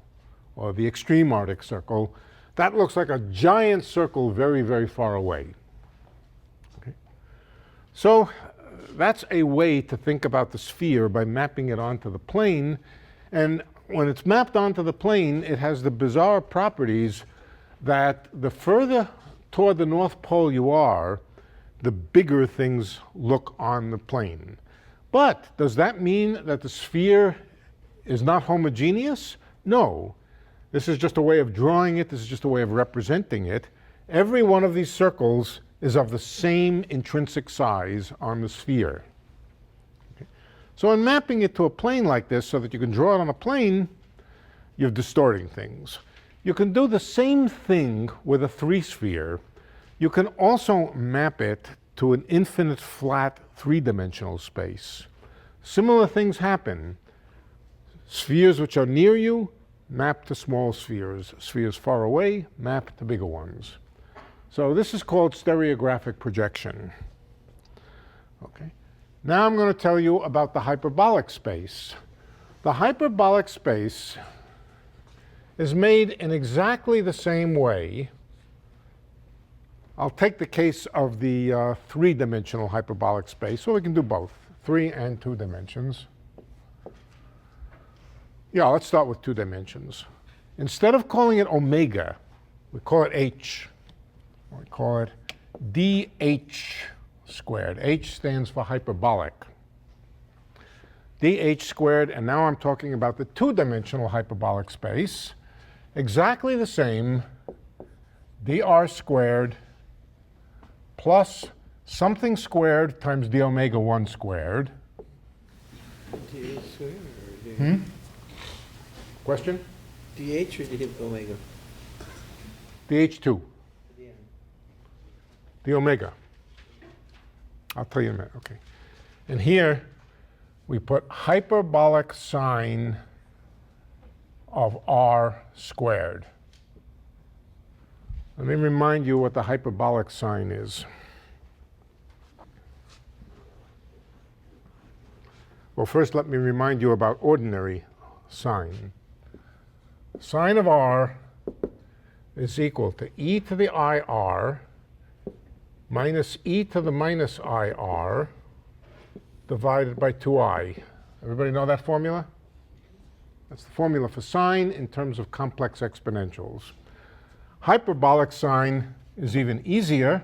or the extreme Arctic Circle, that looks like a giant circle very, very far away. Okay? So that's a way to think about the sphere by mapping it onto the plane. And when it's mapped onto the plane, it has the bizarre properties that the further toward the North Pole you are, the bigger things look on the plane. But does that mean that the sphere is not homogeneous? No. This is just a way of drawing it. This is just a way of representing it. Every one of these circles is of the same intrinsic size on the sphere. Okay. So in mapping it to a plane like this so that you can draw it on a plane, you're distorting things. You can do the same thing with a three-sphere. You can also map it to an infinite flat three-dimensional space. Similar things happen. Spheres which are near you, map to small spheres. Spheres far away, map to bigger ones. So this is called stereographic projection. Okay. Now I'm going to tell you about the hyperbolic space. The hyperbolic space is made in exactly the same way. I'll take the case of the three-dimensional hyperbolic space, so we can do both, 3 and 2 dimensions. Yeah, let's start with 2 dimensions. Instead of calling it omega, we call it h. We call it dh squared. H stands for hyperbolic. dh squared, and now I'm talking about the 2-dimensional hyperbolic space. Exactly the same, dr squared plus something squared times d omega 1 squared. dh squared or d? Question? dh or d omega? dh2. The omega. I'll tell you in a minute. Okay. And here we put hyperbolic sine of r squared. Let me remind you what the hyperbolic sine is. Well, first let me remind you about ordinary sine. Sine of r is equal to e to the ir minus e to the minus ir divided by 2i. Everybody know that formula? That's the formula for sine in terms of complex exponentials. Hyperbolic sine is even easier.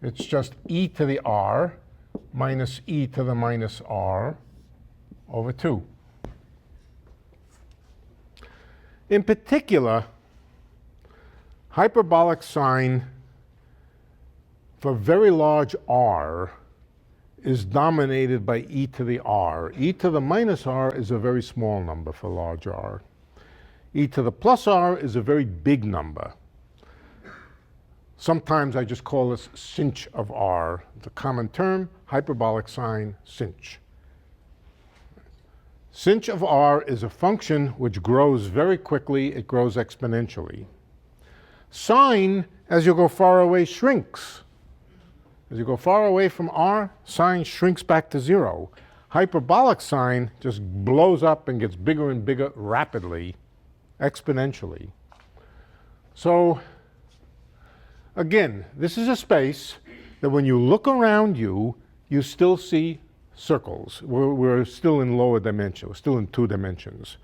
It's just e to the r minus e to the minus r over 2. In particular, hyperbolic sine for very large r is dominated by e to the r. E to the minus r is a very small number for large r. E to the plus r is a very big number. Sometimes I just call this sinh of r. It's a common term, hyperbolic sine sinh. Sinh of r is a function which grows very quickly. It grows exponentially. Sine, as you go far away, shrinks. As you go far away from r, sine shrinks back to 0. Hyperbolic sine just blows up and gets bigger and bigger rapidly, exponentially. So again, this is a space that when you look around you, you still see circles. We're still in lower dimension. We're still in 2 dimensions.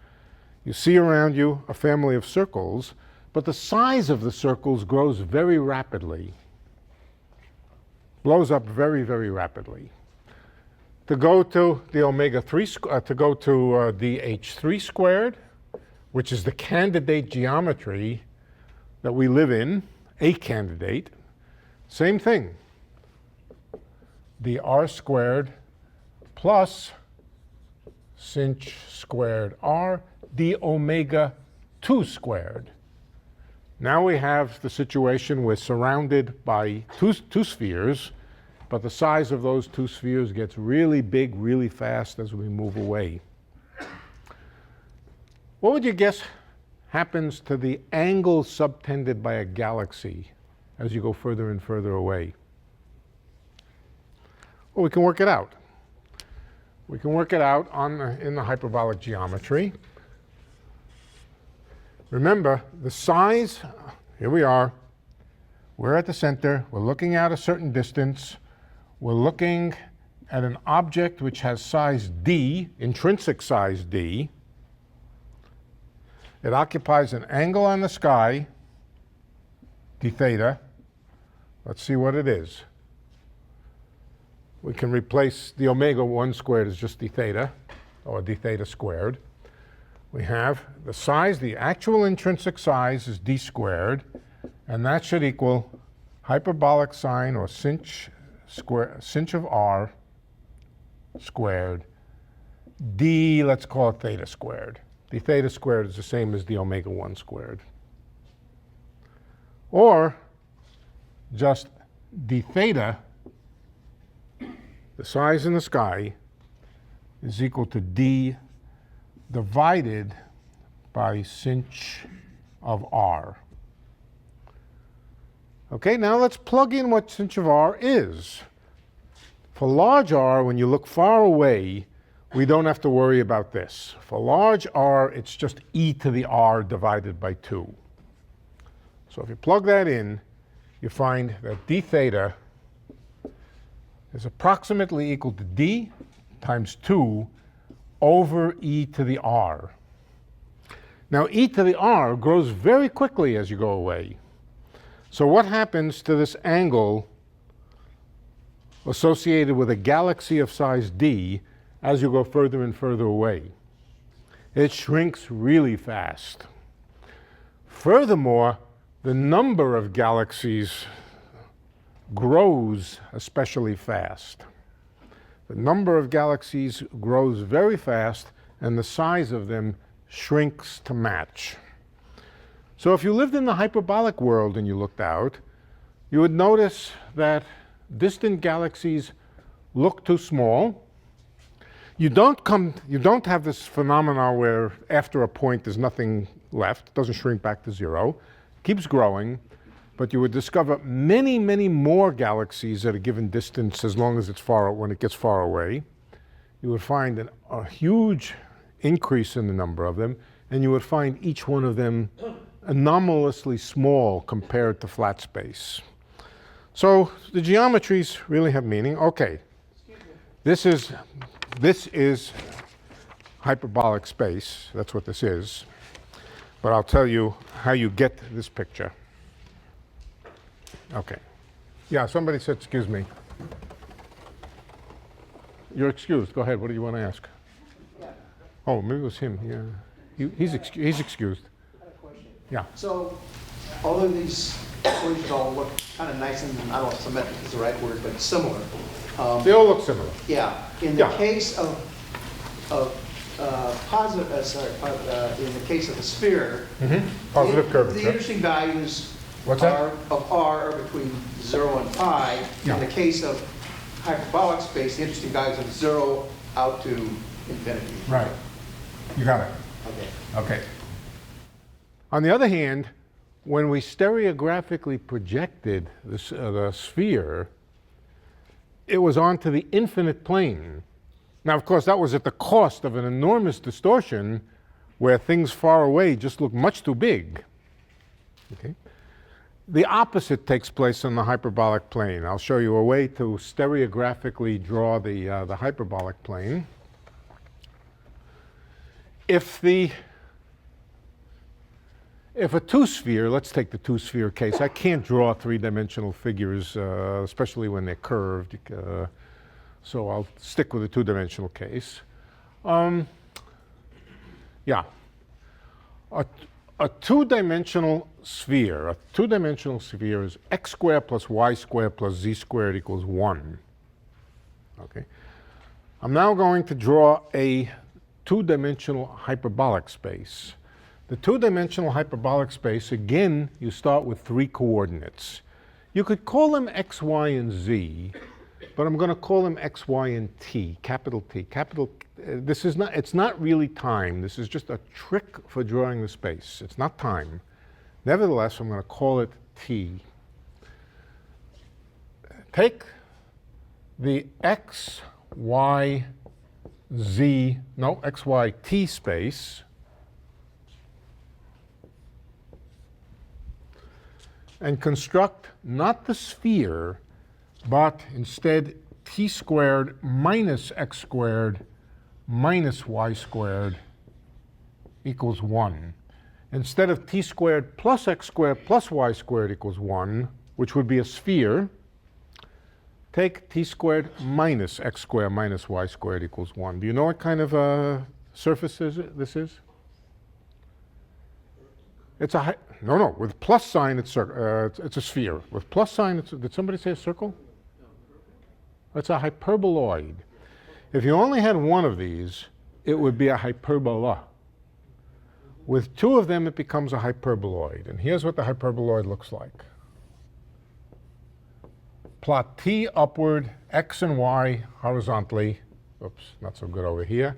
You see around you a family of circles, but the size of the circles grows very rapidly. Blows up very, very rapidly. To go to the omega 3, to go to dh3 squared, which is the candidate geometry that we live in, a candidate, same thing. The r squared plus sinh squared r d omega 2 squared. Now we have the situation we're surrounded by two spheres, but the size of those 2 spheres gets really big really fast as we move away. What would you guess happens to the angle subtended by a galaxy as you go further and further away? Well, we can work it out. We can work it out in the hyperbolic geometry. Remember, the size, here we are. We're at the center. We're looking at a certain distance. We're looking at an object which has size d, intrinsic size d. It occupies an angle on the sky, d theta. Let's see what it is. We can replace the omega 1 squared as just d theta, or d theta squared. We have the size, the actual intrinsic size is d squared, and that should equal hyperbolic sine, or sinh of r squared, d, let's call it theta squared. D theta squared is the same as the omega 1 squared. Or just d theta, the size in the sky, is equal to d divided by sinh of r. Okay, now let's plug in what sinh of r is. For large r, when you look far away, we don't have to worry about this. For large r, it's just e to the r divided by 2. So if you plug that in, you find that d theta is approximately equal to d times 2 over e to the r. Now, e to the r grows very quickly as you go away. So what happens to this angle associated with a galaxy of size d as you go further and further away? It shrinks really fast. Furthermore, the number of galaxies grows especially fast. The number of galaxies grows very fast, and the size of them shrinks to match. So if you lived in the hyperbolic world and you looked out, you would notice that distant galaxies look too small. You don't have this phenomenon where after a point there's nothing left. It doesn't shrink back to 0. It keeps growing. But you would discover many, many more galaxies at a given distance as long as it's when it gets far away. You would find a huge increase in the number of them, and you would find each one of them anomalously small compared to flat space. So the geometries really have meaning. Okay, this is hyperbolic space. That's what this is. But I'll tell you how you get this picture. Okay. Yeah, somebody said, excuse me. You're excused. Go ahead. What do you want to ask? Yeah. Oh, maybe it was him. Yeah. He's excused. I had a question. Yeah. So, although these equations all look kind of nice and, I don't know if symmetric is the right word, but similar. They all look similar. Yeah. In the Yeah. case of in the case of the sphere, Positive curvature. the interesting values What's that? of r are between 0 and pi. Yeah. In the case of hyperbolic space, the interesting values of 0 out to infinity. Right. You got it. Okay. Okay. On the other hand, when we stereographically projected the sphere, it was onto the infinite plane. Now, of course, that was at the cost of an enormous distortion where things far away just look much too big. Okay? The opposite takes place on the hyperbolic plane. I'll show you a way to stereographically draw the hyperbolic plane. If a two-sphere, let's take the two-sphere case. I can't draw three-dimensional figures, especially when they're curved. So I'll stick with a two-dimensional case. Yeah. A two-dimensional sphere is x squared plus y squared plus z squared equals 1. Okay. I'm now going to draw a two-dimensional hyperbolic space. The two-dimensional hyperbolic space, again, you start with 3 coordinates. You could call them x, y, and z, but I'm going to call them x, y, and t, capital T. It's not really time. This is just a trick for drawing the space. It's not time. Nevertheless, I'm going to call it t. Take the x, y, xy t space, and construct not the sphere, but instead t squared minus x squared minus y squared equals 1. Instead of t squared plus x squared plus y squared equals 1, which would be a sphere, take t squared minus x squared minus y squared equals 1. Do you know what kind of surface this is? It's a no. With plus sign, it's a sphere. With plus sign, did somebody say a circle? It's a hyperboloid. If you only had one of these, it would be a hyperbola. With two of them, it becomes a hyperboloid. And here's what the hyperboloid looks like. Plot t upward, x and y horizontally. Oops, not so good over here.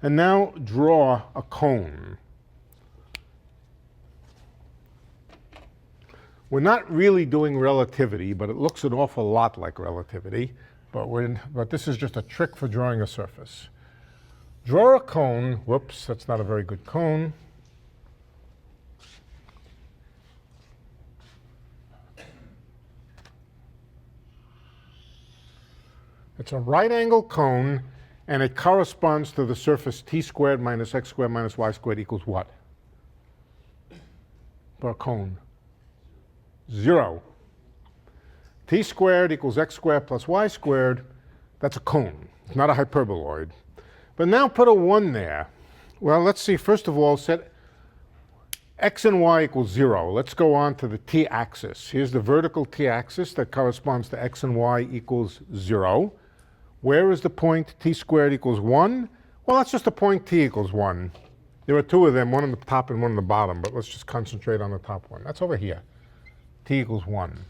And now draw a cone. We're not really doing relativity, but it looks an awful lot like relativity. But this is just a trick for drawing a surface. Draw a cone. Whoops, that's not a very good cone. It's a right-angle cone, and it corresponds to the surface t squared minus x squared minus y squared equals what? For a cone. 0. T squared equals x squared plus y squared. That's a cone. It's not a hyperboloid. But now put a 1 there. Well, let's see. First of all, set x and y equals 0. Let's go on to the t-axis. Here's the vertical t-axis that corresponds to x and y equals 0. Where is the point t squared equals 1? Well, that's just a point t equals 1. There are two of them, one on the top and one on the bottom, but let's just concentrate on the top one. That's over here. T equals 1.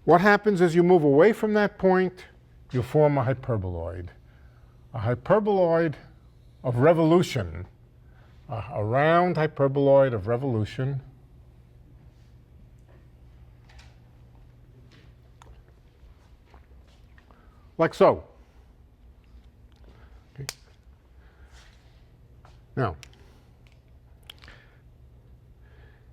What happens as you move away from that point? You form a hyperboloid. A hyperboloid of revolution, a round hyperboloid of revolution. Like so. Okay. Now,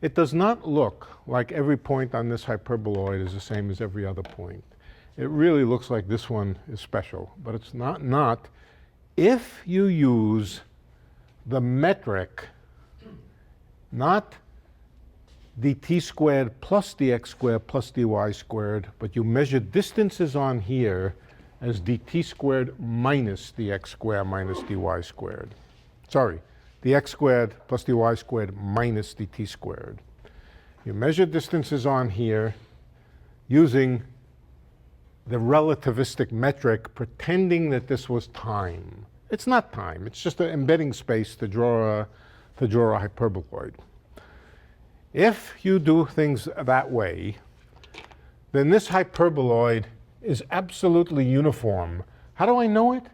it does not look like every point on this hyperboloid is the same as every other point. It really looks like this one is special, but it's not. If you use the metric, not dt squared plus dx squared plus dy squared, but you measure distances on here as dt squared minus dx squared minus dy squared. Sorry, dx squared plus dy squared minus dt squared. You measure distances on here using the relativistic metric, pretending that this was time. It's not time. It's just an embedding space to draw a hyperboloid. If you do things that way, then this hyperboloid is absolutely uniform. How do I know it?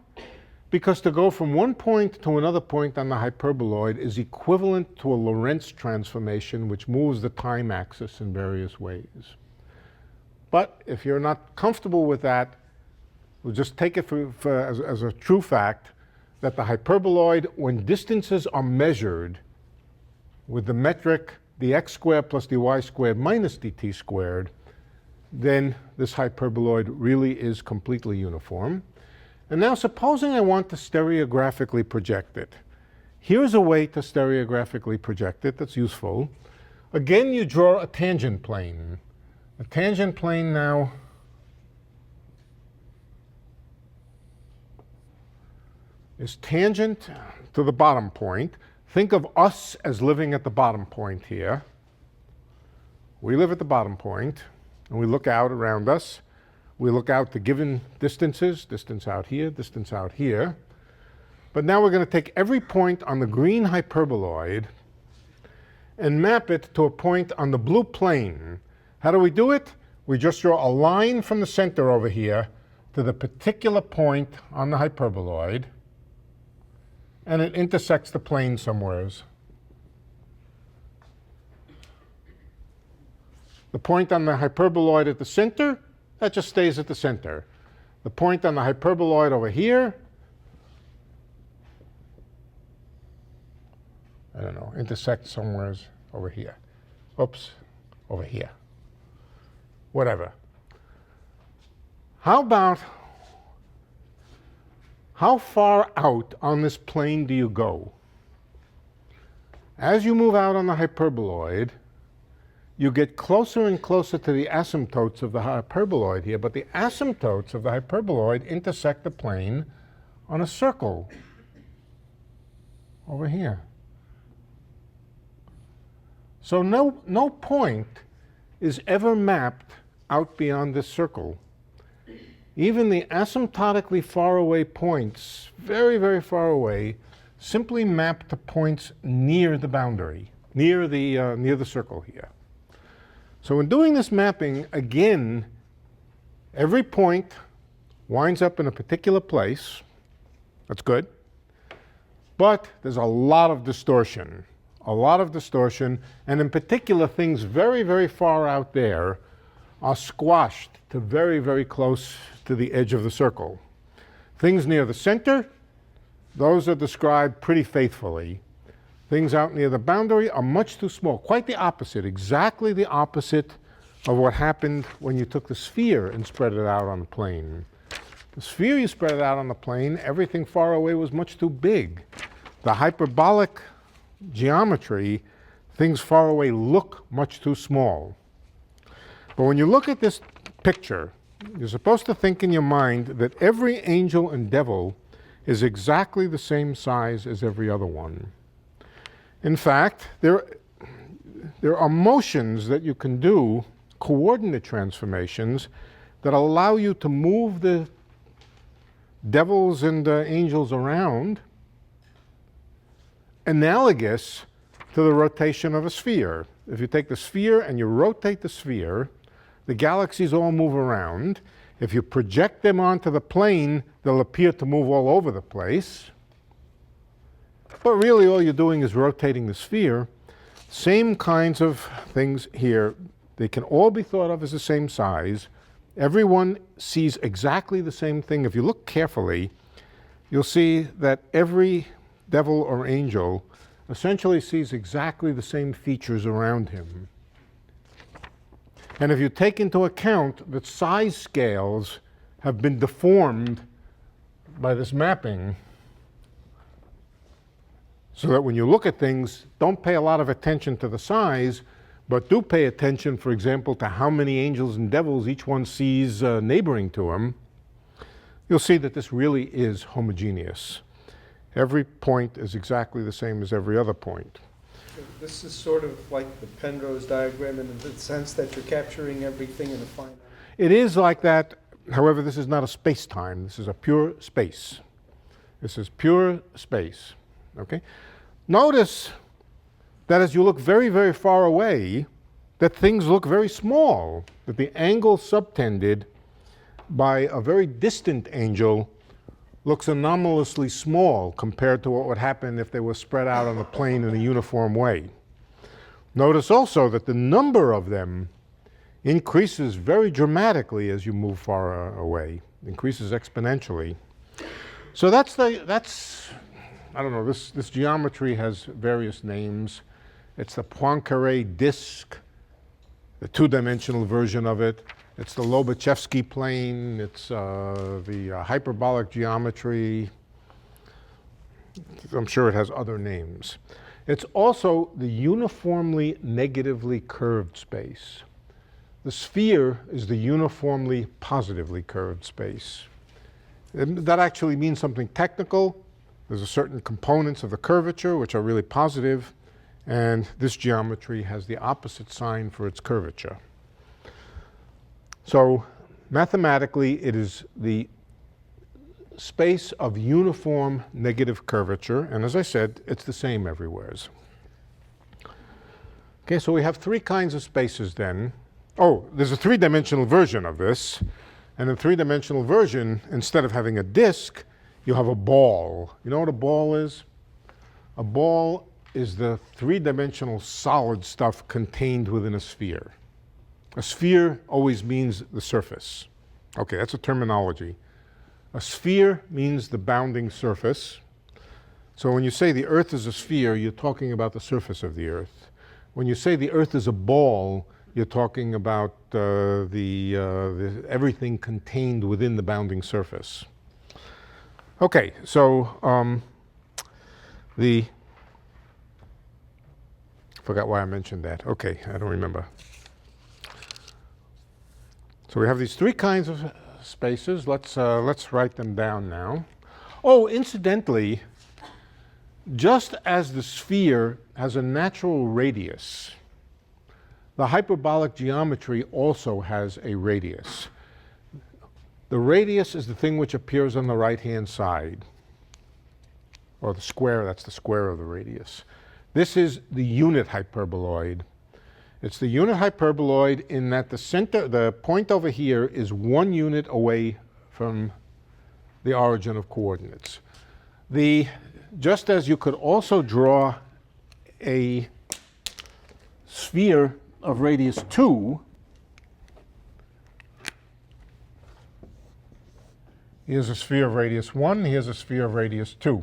Because to go from one point to another point on the hyperboloid is equivalent to a Lorentz transformation, which moves the time axis in various ways. But if you're not comfortable with that, we'll just take it as a true fact that the hyperboloid, when distances are measured with the metric dx squared plus dy squared minus dt squared, then this hyperboloid really is completely uniform. And now supposing I want to stereographically project it. Here's a way to stereographically project it that's useful. Again, you draw a tangent plane. A tangent plane now is tangent to the bottom point. Think of us as living at the bottom point here. We live at the bottom point, and we look out around us. We look out to given distances, distance out here, distance out here. But now we're going to take every point on the green hyperboloid and map it to a point on the blue plane. How do we do it? We just draw a line from the center over here to the particular point on the hyperboloid, and it intersects the plane somewheres. The point on the hyperboloid at the center, that just stays at the center. The point on the hyperboloid over here I don't know, intersect somewhere over here. Oops, over here. Whatever. How about, how far out on this plane do you go? As you move out on the hyperboloid, you get closer and closer to the asymptotes of the hyperboloid here, but the asymptotes of the hyperboloid intersect the plane on a circle over here. So no point is ever mapped out beyond this circle. Even the asymptotically far away points, very, very far away, simply map to points near the boundary, near the circle here. So in doing this mapping, again, every point winds up in a particular place. That's good. But there's a lot of distortion. A lot of distortion, and in particular, things very, very far out there are squashed to very, very close to the edge of the circle. Things near the center, those are described pretty faithfully. Things out near the boundary are much too small. Quite the opposite, exactly the opposite of what happened when you took the sphere and spread it out on the plane. The sphere, you spread it out on the plane, everything far away was much too big. The hyperbolic geometry, things far away look much too small. But when you look at this picture, you're supposed to think in your mind that every angel and devil is exactly the same size as every other one. In fact, there are motions that you can do, coordinate transformations, that allow you to move the devils and angels around, analogous to the rotation of a sphere. If you take the sphere and you rotate the sphere, the galaxies all move around. If you project them onto the plane, they'll appear to move all over the place. But really all you're doing is rotating the sphere. Same kinds of things here. They can all be thought of as the same size. Everyone sees exactly the same thing. If you look carefully, you'll see that every devil or angel essentially sees exactly the same features around him. And if you take into account that size scales have been deformed by this mapping, so that when you look at things, don't pay a lot of attention to the size, but do pay attention, for example, to how many angels and devils each one sees neighboring to him, you'll see that this really is homogeneous. Every point is exactly the same as every other point. So this is sort of like the Penrose diagram in the sense that you're capturing everything in a finite. It is like that. However, this is not a space-time. This is a pure space. This is pure space. Okay? Notice that as you look very, very far away, that things look very small, that the angle subtended by a very distant angel looks anomalously small compared to what would happen if they were spread out on the plane in a uniform way. Notice also that the number of them increases very dramatically as you move far away, increases exponentially. So that's I don't know, this geometry has various names. It's the Poincaré disk, the two-dimensional version of it. It's the Lobachevsky plane. It's the hyperbolic geometry. I'm sure it has other names. It's also the uniformly negatively curved space. The sphere is the uniformly positively curved space. And that actually means something technical. There's a certain components of the curvature which are really positive, and this geometry has the opposite sign for its curvature. So mathematically, it is the space of uniform negative curvature, and as I said, it's the same everywhere. Okay, so we have three kinds of spaces then. Oh, there's a three-dimensional version of this, and in three-dimensional version, instead of having a disk, you have a ball. You know what a ball is? A ball is the three-dimensional solid stuff contained within a sphere. A sphere always means the surface. Okay, that's a terminology. A sphere means the bounding surface. So when you say the Earth is a sphere, you're talking about the surface of the Earth. When you say the Earth is a ball, you're talking about everything contained within the bounding surface. Okay, so forgot why I mentioned that. Okay, I don't remember. So we have these three kinds of spaces. Let's write them down now. Oh, incidentally, just as the sphere has a natural radius, the hyperbolic geometry also has a radius. The radius is the thing which appears on the right-hand side, or the square, that's the square of the radius. This is the unit hyperboloid. It's the unit hyperboloid in that the point over here is 1 unit away from the origin of coordinates. Just as you could also draw a sphere of radius 2, here's a sphere of radius 1, here's a sphere of radius 2.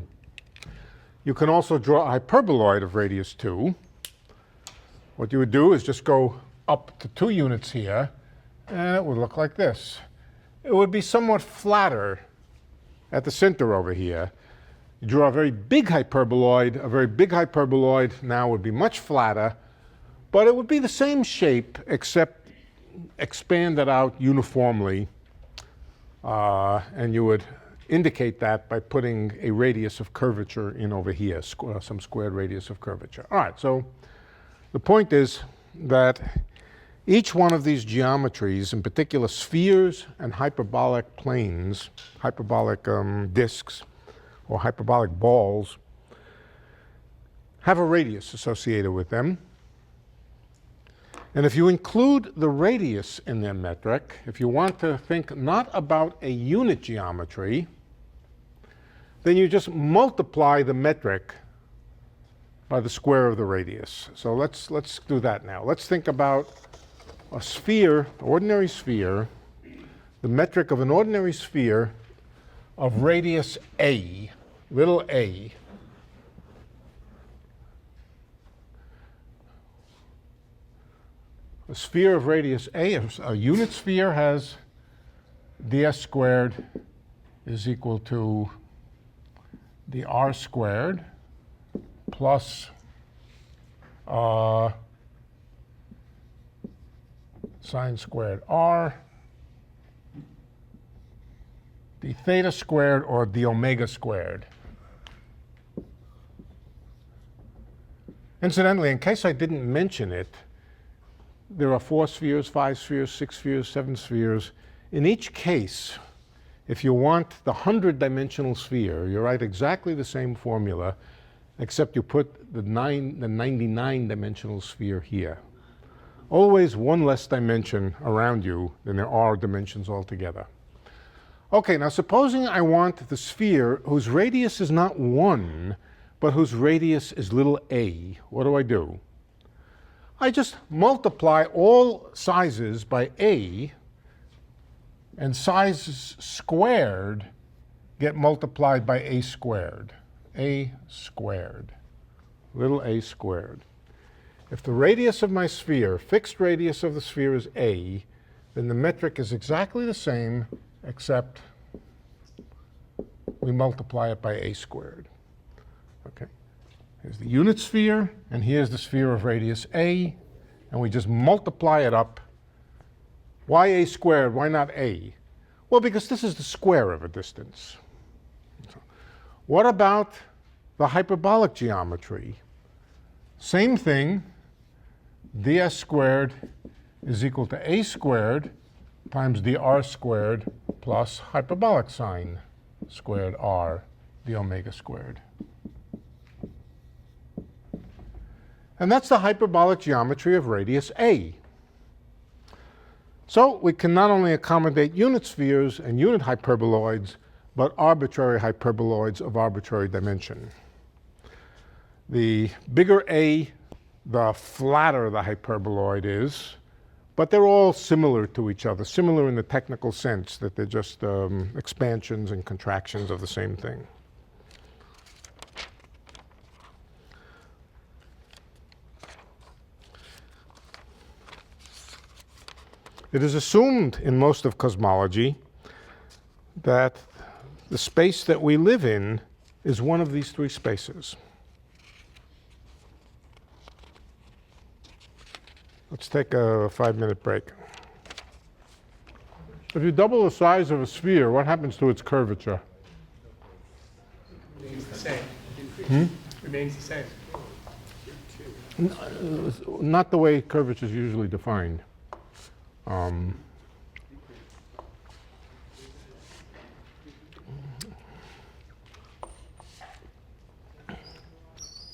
You can also draw a hyperboloid of radius 2. What you would do is just go up to 2 units here, and it would look like this. It would be somewhat flatter at the center over here. You draw a very big hyperboloid now would be much flatter, but it would be the same shape except expanded out uniformly, and you would indicate that by putting a radius of curvature in over here, some squared radius of curvature. All right, so the point is that each one of these geometries, in particular spheres and hyperbolic planes, hyperbolic disks, or hyperbolic balls, have a radius associated with them. And if you include the radius in their metric, if you want to think not about a unit geometry, then you just multiply the metric by the square of the radius. So let's do that now. Let's think about a sphere, ordinary sphere, the metric of an ordinary sphere of radius a, little a. A sphere of radius a, a unit sphere, has ds squared is equal to the r squared plus sine squared r, the theta squared, or the omega squared. Incidentally, in case I didn't mention it, there are 4 spheres, 5 spheres, 6 spheres, 7 spheres. In each case, if you want the 100-dimensional sphere, you write exactly the same formula, except you put the 99-dimensional sphere here. Always one less dimension around you than there are dimensions altogether. Okay, now supposing I want the sphere whose radius is not 1, but whose radius is little a. What do? I just multiply all sizes by a, and sizes squared get multiplied by a squared. A squared, little a squared. If the radius of my sphere, fixed radius of the sphere, is a, then the metric is exactly the same, except we multiply it by a squared. Okay. Here's the unit sphere, and here's the sphere of radius a, and we just multiply it up. Why a squared? Why not a? Well, because this is the square of a distance. So, what about the hyperbolic geometry? Same thing. ds squared is equal to a squared times dr squared plus hyperbolic sine squared r, the omega squared. And that's the hyperbolic geometry of radius a. So we can not only accommodate unit spheres and unit hyperboloids, but arbitrary hyperboloids of arbitrary dimension. The bigger a, the flatter the hyperboloid is, but they're all similar to each other, similar in the technical sense that they're just expansions and contractions of the same thing. It is assumed in most of cosmology that the space that we live in is one of these three spaces. Let's take a 5-minute break. If you double the size of a sphere, what happens to its curvature? Remains the same. Remains the same. Not the way curvature is usually defined.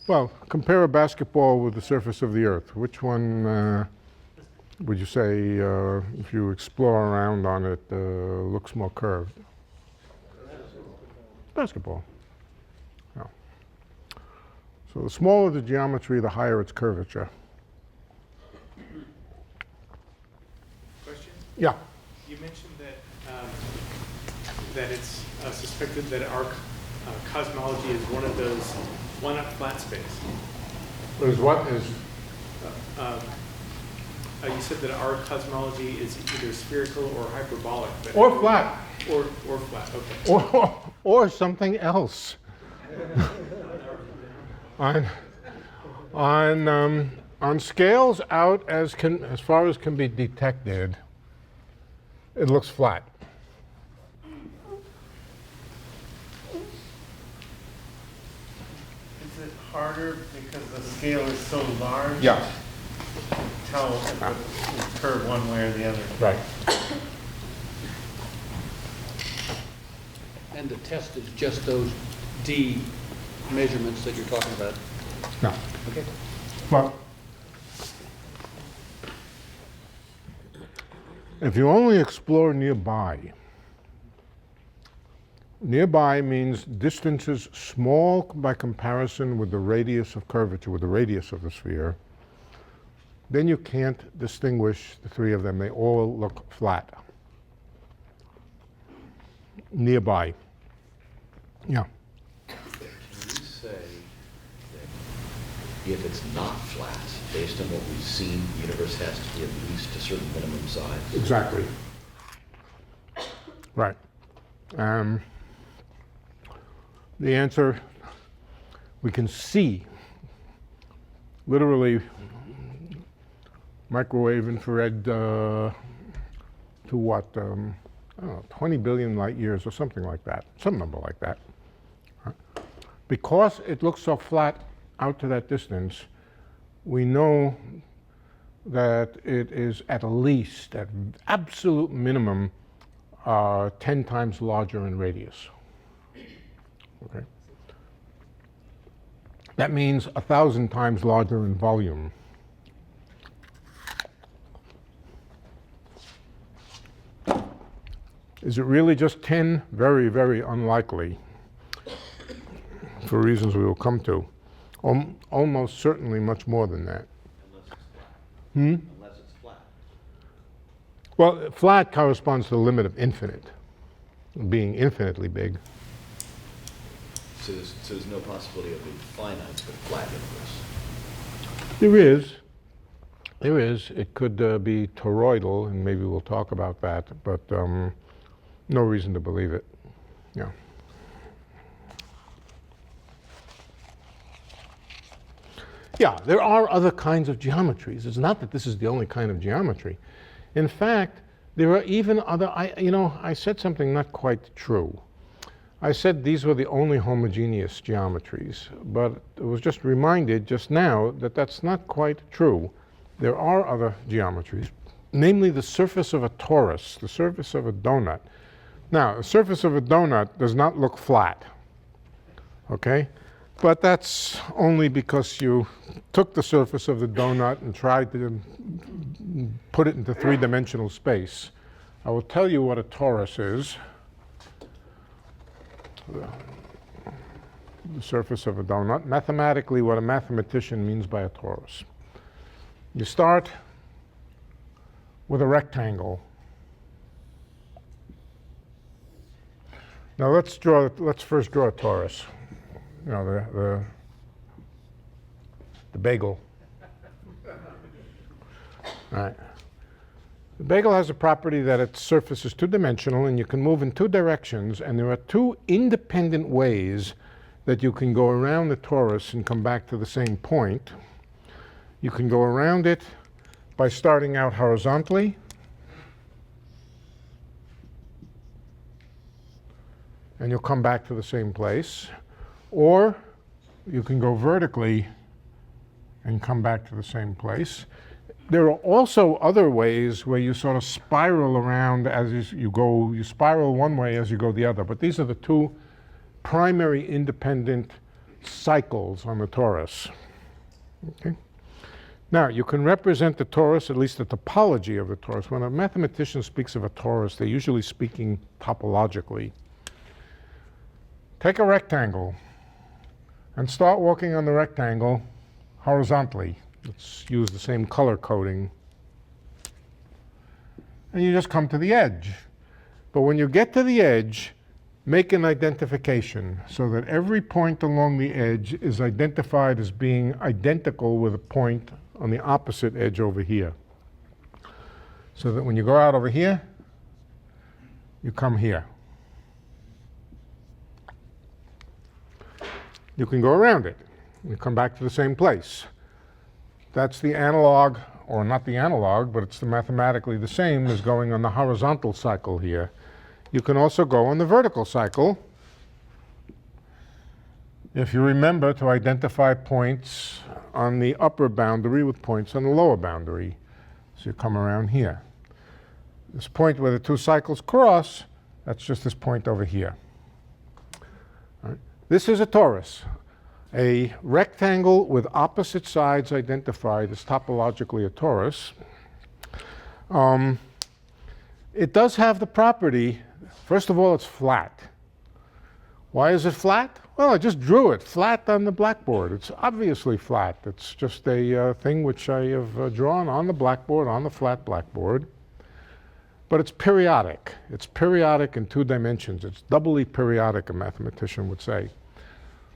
Well, compare a basketball with the surface of the Earth. Which one would you say, if you explore around on it, looks more curved? Basketball. Yeah. So the smaller the geometry, the higher its curvature. Question? Yeah. You mentioned that it's suspected that our cosmology is one of those one-up flat space. Is what is? You said that our cosmology is either spherical or hyperbolic. But Or flat. Or flat, okay. Or something else. On scales out as far as can be detected, it looks flat. Is it harder because the scale is so large? Yeah. To tell if it's curved one way or the other. Right. And the test is just those D measurements that you're talking about? No. Okay. But if you only explore nearby, nearby means distances small by comparison with the radius of curvature, with the radius of the sphere, then you can't distinguish the three of them. They all look flat. Nearby. Yeah. Can you say that if it's not flat, based on what we've seen, the universe has to be at least a certain minimum size? Exactly. Right. The answer, we can see, literally microwave infrared to what? I don't know, 20 billion light years or something like that, some number like that. Because it looks so flat out to that distance, we know that it is at least, at absolute minimum, 10 times larger in radius. Okay. That means 1,000 times larger in volume. Is it really just 10? Very, very unlikely, for reasons we will come to. Almost certainly much more than that. Unless it's flat. Well, flat corresponds to the limit of infinite, being infinitely big. So there's no possibility of a finite but flat universe. There is. There is. It could be toroidal, and maybe we'll talk about that, but no reason to believe it. Yeah. Yeah, there are other kinds of geometries. It's not that this is the only kind of geometry. In fact, there are even other, I said something not quite true. I said these were the only homogeneous geometries, but I was just reminded just now that that's not quite true. There are other geometries, namely the surface of a torus, the surface of a donut. Now, the surface of a donut does not look flat, okay? But that's only because you took the surface of the donut and tried to put it into three-dimensional space. I will tell you what a torus is. The surface of a donut. Mathematically, what a mathematician means by a torus. You start with a rectangle. Now let's first draw a torus. You know, the bagel. All right. The bagel has a property that its surface is two-dimensional, and you can move in two directions, and there are two independent ways that you can go around the torus and come back to the same point. You can go around it by starting out horizontally, and you'll come back to the same place. Or you can go vertically and come back to the same place. There are also other ways where you sort of spiral around as you go. You spiral one way as you go the other. But these are the two primary independent cycles on the torus. Okay? Now, you can represent the torus, at least the topology of the torus. When a mathematician speaks of a torus, they're usually speaking topologically. Take a rectangle and start walking on the rectangle horizontally. Let's use the same color coding. And you just come to the edge. But when you get to the edge, make an identification so that every point along the edge is identified as being identical with a point on the opposite edge over here. So that when you go out over here, you come here. You can go around it. You come back to the same place. That's the analog, or not the analog, but it's mathematically the same as going on the horizontal cycle here. You can also go on the vertical cycle if you remember to identify points on the upper boundary with points on the lower boundary. So you come around here. This point where the two cycles cross, that's just this point over here. All right. This is a torus. A rectangle with opposite sides identified is topologically a torus. It does have the property, first of all, it's flat. Why is it flat? Well, I just drew it flat on the blackboard. It's obviously flat. It's just a thing which I have drawn on the blackboard, on the flat blackboard. But it's periodic. It's periodic in two dimensions. It's doubly periodic, a mathematician would say.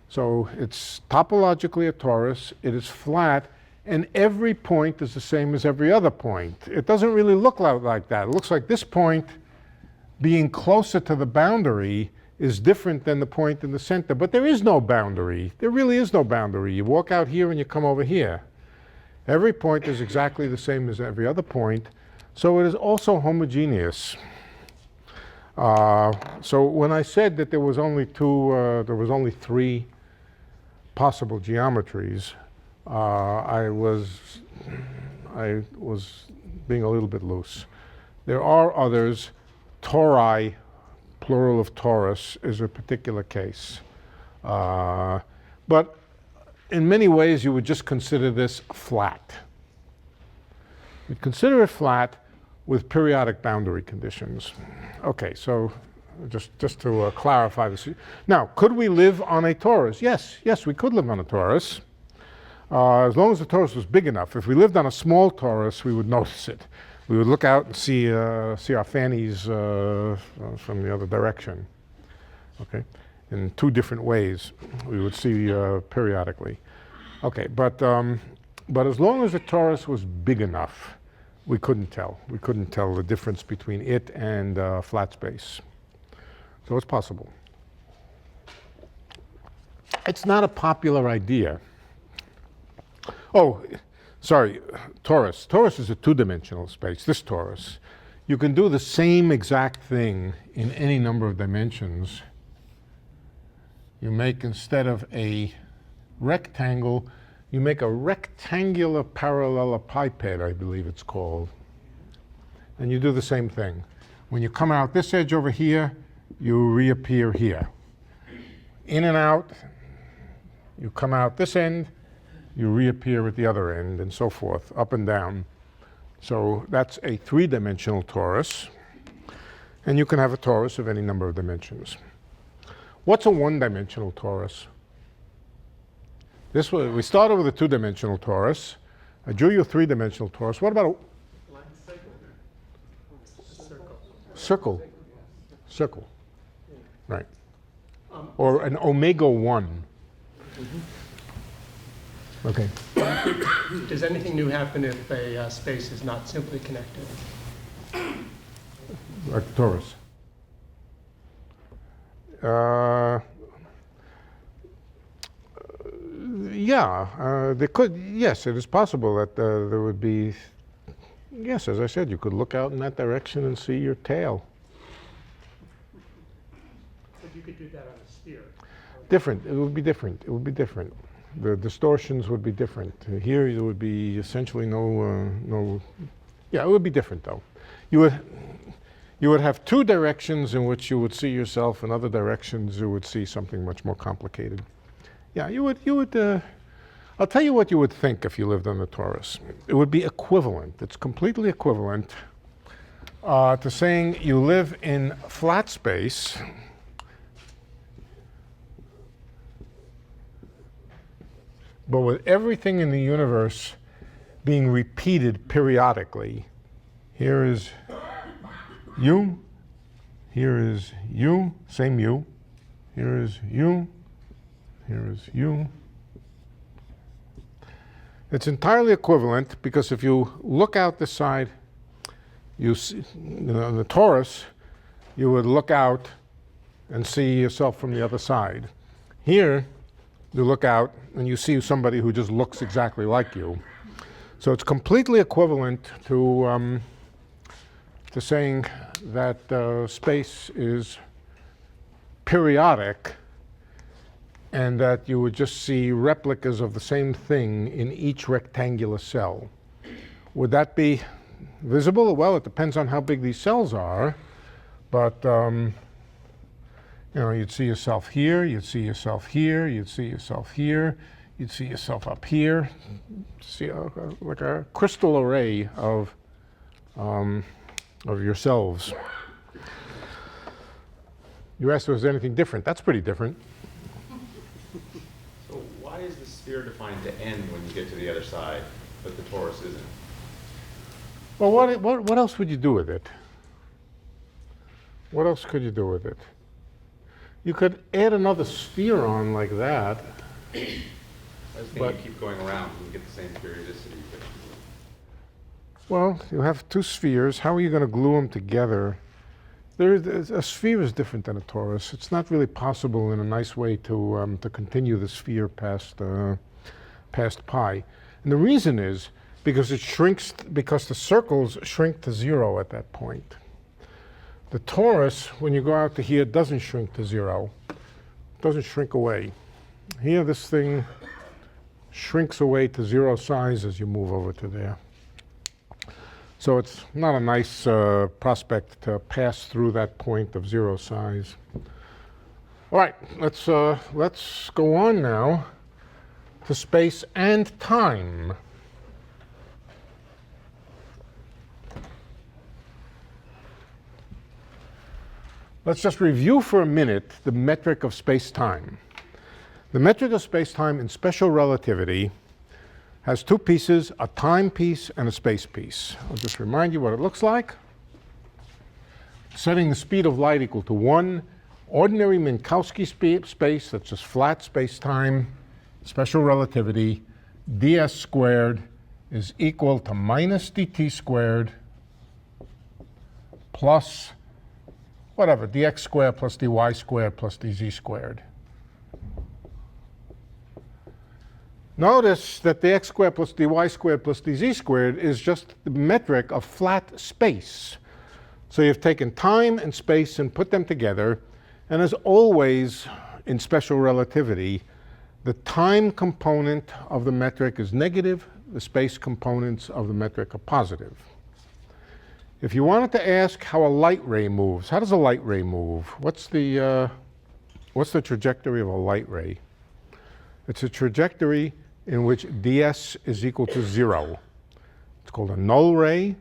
So it's topologically a torus, it is flat, and every point is the same as every other point. It doesn't really look like that. It looks like this point being closer to the boundary is different than the point in the center, but there is no boundary. There really is no boundary. You walk out here and you come over here. Every point is exactly the same as every other point, so it is also homogeneous. So when I said that there was only three possible geometries, I was being a little bit loose. There are others. Tori, plural of torus, is a particular case. But in many ways, you would just consider this flat. You'd consider it flat with periodic boundary conditions. Okay, so just to clarify this. Now, could we live on a torus? Yes, we could live on a torus. As long as the torus was big enough. If we lived on a small torus, we would notice it. We would look out and see our fannies from the other direction. Okay, in two different ways we would see periodically. Okay, but as long as the torus was big enough, we couldn't tell. We couldn't tell the difference between it and flat space. So it's possible. It's not a popular idea. Oh, sorry, torus. Torus is a two-dimensional space, this torus. You can do the same exact thing in any number of dimensions. You make, instead of a rectangle, you make a rectangular parallelepiped, I believe it's called. And you do the same thing. When you come out this edge over here, you reappear here. In and out, you come out this end, you reappear at the other end, and so forth, up and down. So that's a three-dimensional torus. And you can have a torus of any number of dimensions. What's a one-dimensional torus? We started with a two-dimensional torus. I drew you a three-dimensional torus. What about a circle? Circle. Right. Or an omega 1. Okay. Does anything new happen if a space is not simply connected? like the torus. There could, yes, it is possible that there would be, yes, as I said, you could look out in that direction and see your tail. But you could do that on a sphere. Different, it would be different, it would be different. The distortions would be different. Here there would be essentially no, it would be different though. You would have two directions in which you would see yourself, and other directions you would see something much more complicated. Yeah, you would, I'll tell you what you would think if you lived on the torus. It would be equivalent, it's completely equivalent to saying you live in flat space but with everything in the universe being repeated periodically. Here is U, here is U, same U, here is U, here is U. It's entirely equivalent because if you look out the side, you see, on the torus, you would look out and see yourself from the other side. Here, you look out and you see somebody who just looks exactly like you. So it's completely equivalent to saying that space is periodic and that you would just see replicas of the same thing in each rectangular cell. Would that be visible? Well, it depends on how big these cells are, but you'd see yourself here, you'd see yourself here, you'd see yourself here, you'd see yourself up here. See like a crystal array of yourselves. You asked if there was anything different. That's pretty different. So why is the sphere defined to end when you get to the other side, but the torus isn't? Well, what else would you do with it? What else could you do with it? You could add another sphere on like that. I was thinking you keep going around and get the same periodicity. Well, you have two spheres. How are you going to glue them together? A sphere is different than a torus. It's not really possible in a nice way to continue the sphere past pi. And the reason is because it shrinks, because the circles shrink to 0 at that point. The torus, when you go out to here, doesn't shrink to 0. It doesn't shrink away. Here, this thing shrinks away to 0 size as you move over to there. So it's not a nice prospect to pass through that point of 0 size. All right, let's go on now to space and time. Let's just review for a minute the metric of space-time. The metric of space-time in special relativity has two pieces, a time piece and a space piece. I'll just remind you what it looks like. Setting the speed of light equal to 1, ordinary Minkowski space, that's just flat space-time, special relativity, ds squared is equal to minus dt squared plus whatever, dx squared plus dy squared plus dz squared. Notice that the x squared plus dy squared plus dz squared is just the metric of flat space. So you've taken time and space and put them together, and as always in special relativity, the time component of the metric is negative, the space components of the metric are positive. If you wanted to ask how a light ray moves, how does a light ray move? What's the trajectory of a light ray? It's a trajectory in which ds is equal to 0. It's called a null ray.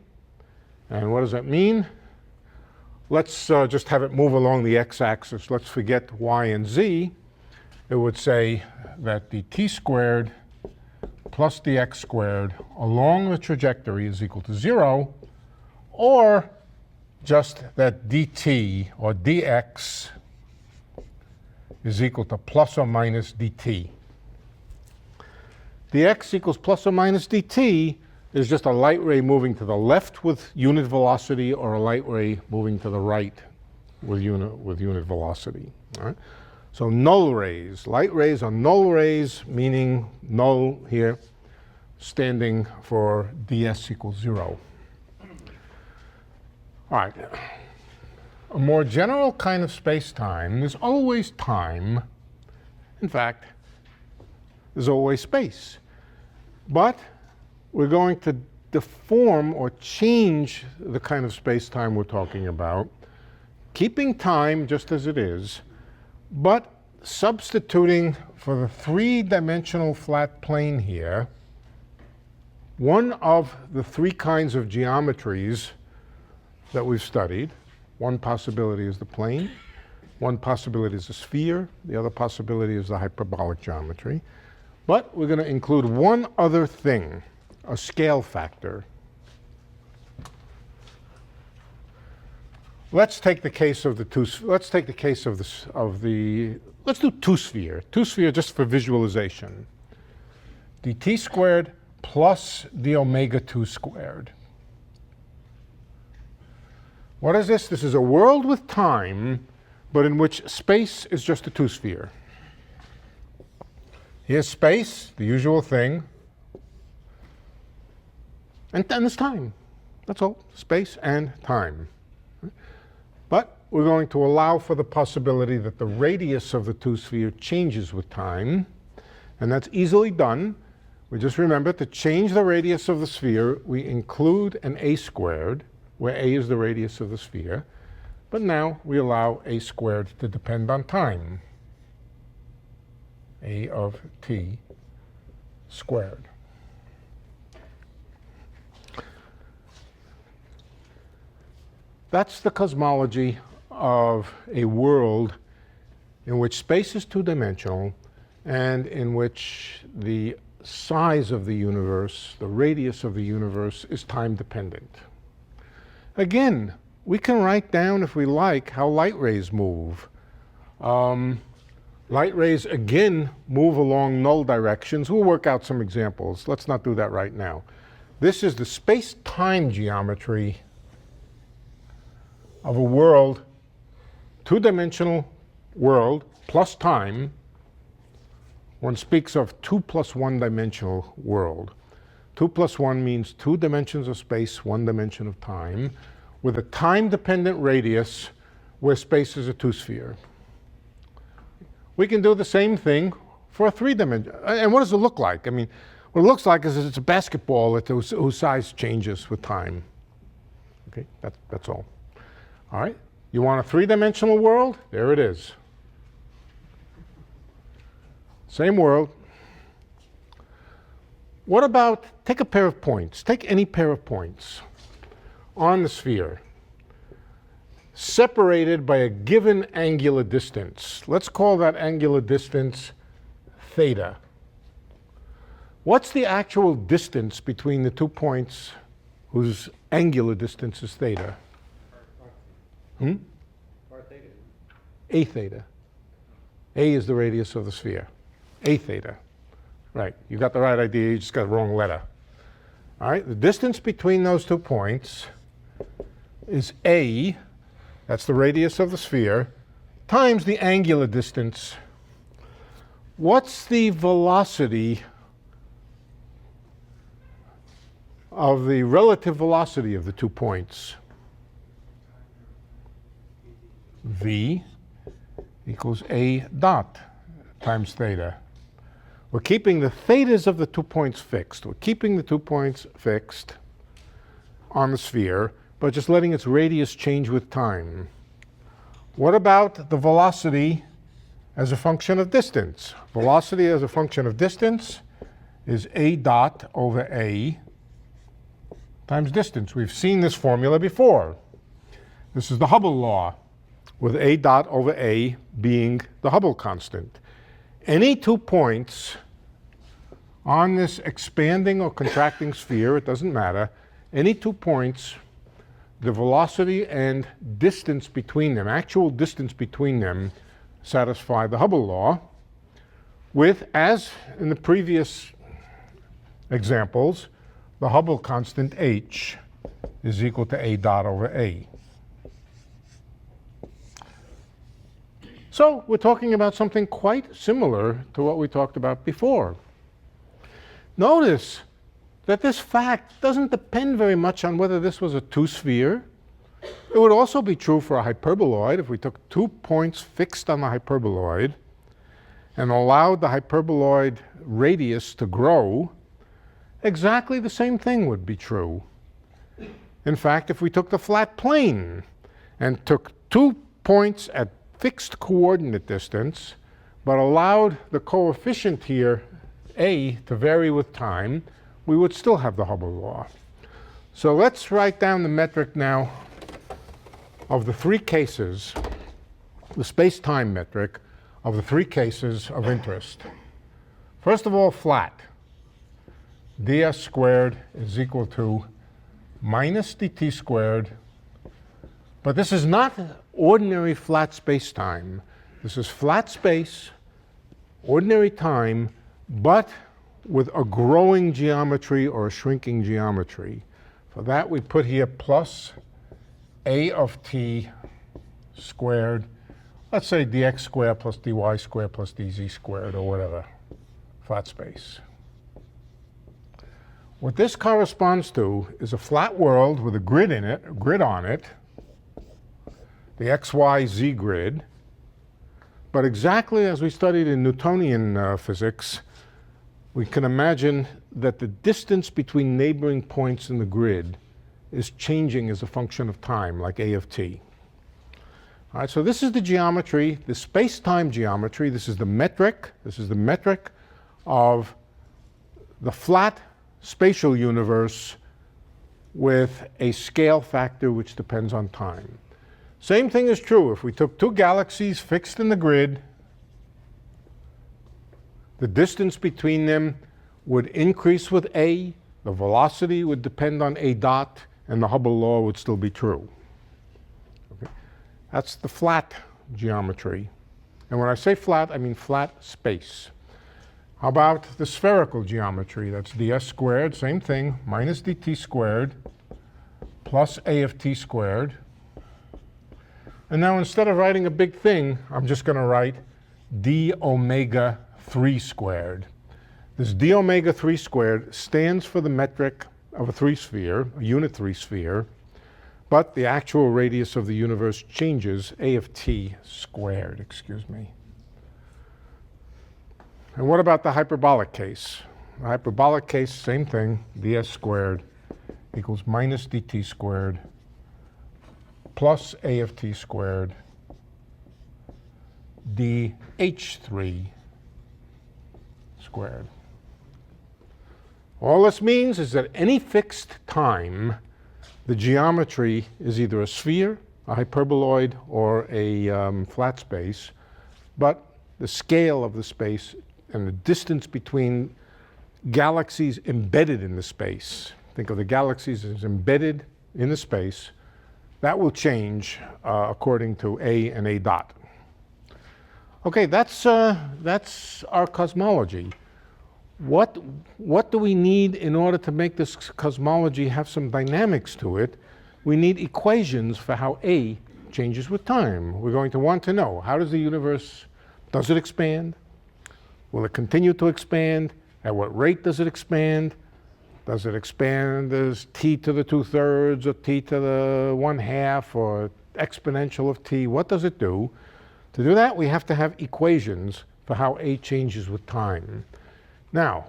And what does that mean? Let's just have it move along the x-axis. Let's forget y and z. It would say that the t squared plus dx squared along the trajectory is equal to 0, or just that dt or dx is equal to plus or minus dt. Dx equals plus or minus dt is just a light ray moving to the left with unit velocity or a light ray moving to the right with unit velocity. All right? So null rays. Light rays are null rays, meaning null here, standing for ds equals 0. All right. A more general kind of space-time, there's always time. In fact, there's always space. But we're going to deform or change the kind of space-time we're talking about, keeping time just as it is, but substituting for the three-dimensional flat plane here one of the three kinds of geometries that we've studied. One possibility is the plane, one possibility is the sphere, the other possibility is the hyperbolic geometry. But we're going to include one other thing, a scale factor. Let's take the case of the let's do two-sphere. Two-sphere just for visualization. dt squared plus d omega 2 squared. What is this? This is a world with time, but in which space is just a two-sphere. Here's space, the usual thing, and then there's time. That's all, space and time. But we're going to allow for the possibility that the radius of the two-sphere changes with time, and that's easily done. We just remember to change the radius of the sphere, we include an a squared, where a is the radius of the sphere, but now we allow a squared to depend on time, a of t squared. That's the cosmology of a world in which space is two-dimensional and in which the size of the universe, the radius of the universe, is time-dependent. Again, we can write down, if we like, how light rays move. Light rays, again, move along null directions. We'll work out some examples. Let's not do that right now. This is the space-time geometry of a world, two-dimensional world plus time. One speaks of 2 plus 1 dimensional world. 2 plus 1 means 2 dimensions of space, 1 dimension of time, with a time-dependent radius where space is a two-sphere. We can do the same thing for a three-dimension. And what does it look like? I mean, what it looks like is it's a basketball whose size changes with time. Okay, that's all. All right, you want a three-dimensional world? There it is. Same world. What about, take a pair of points. Take any pair of points on the sphere, separated by a given angular distance. Let's call that angular distance theta. What's the actual distance between the 2 points whose angular distance is theta? A theta. A is the radius of the sphere. A theta. Right, you got the right idea, you just got the wrong letter. All right, the distance between those 2 points is A, that's the radius of the sphere, times the angular distance. What's the velocity of the relative velocity of the 2 points? V equals A dot times theta. We're keeping the thetas of the 2 points fixed. We're keeping the 2 points fixed on the sphere, but just letting its radius change with time. What about the velocity as a function of distance? Velocity as a function of distance is A dot over A times distance. We've seen this formula before. This is the Hubble law, with A dot over A being the Hubble constant. Any 2 points on this expanding or contracting sphere, it doesn't matter, any 2 points, the velocity and distance between them, actual distance between them, satisfy the Hubble law with, as in the previous examples, the Hubble constant h is equal to a dot over a. So we're talking about something quite similar to what we talked about before. Notice that this fact doesn't depend very much on whether this was a two-sphere. It would also be true for a hyperboloid if we took 2 points fixed on the hyperboloid and allowed the hyperboloid radius to grow. Exactly the same thing would be true. In fact, if we took the flat plane and took 2 points at fixed coordinate distance, but allowed the coefficient here, a, to vary with time, we would still have the Hubble law. So let's write down the metric now of the 3 cases, the space-time metric of the 3 cases of interest. First of all, flat. ds squared is equal to minus dt squared. But this is not ordinary flat space-time. This is flat space, ordinary time, but with a growing geometry or a shrinking geometry. For that, we put here plus a of t squared. Let's say dx squared plus dy squared plus dz squared, or whatever, flat space. What this corresponds to is a flat world with a grid in it, a grid on it, the x, y, z grid. But exactly as we studied in Newtonian physics, we can imagine that the distance between neighboring points in the grid is changing as a function of time, like a of t. All right, so this is the geometry, the space-time geometry. This is the metric. This is the metric of the flat spatial universe with a scale factor which depends on time. Same thing is true if we took 2 galaxies fixed in the grid. The distance between them would increase with a, the velocity would depend on a dot, and the Hubble law would still be true. Okay. That's the flat geometry. And when I say flat, I mean flat space. How about the spherical geometry? That's ds squared, same thing, minus dt squared plus a of t squared. And now instead of writing a big thing, I'm just going to write d omega 3 squared. This d omega 3 squared stands for the metric of a 3-sphere, a unit 3-sphere, but the actual radius of the universe changes, a of t squared, excuse me. And what about the hyperbolic case? The hyperbolic case, same thing, ds squared equals minus dt squared plus a of t squared dh3 squared. All this means is that any fixed time, the geometry is either a sphere, a hyperboloid, or a flat space, but the scale of the space and the distance between galaxies embedded in the space, think of the galaxies as embedded in the space, that will change according to a and a dot. Okay, that's our cosmology. What do we need in order to make this cosmology have some dynamics to it? We need equations for how A changes with time. We're going to want to know, how does the universe, does it expand? Will it continue to expand? At what rate does it expand? Does it expand as t to the 2/3 or t to the 1/2 or exponential of t? What does it do? To do that, we have to have equations for how A changes with time. Now,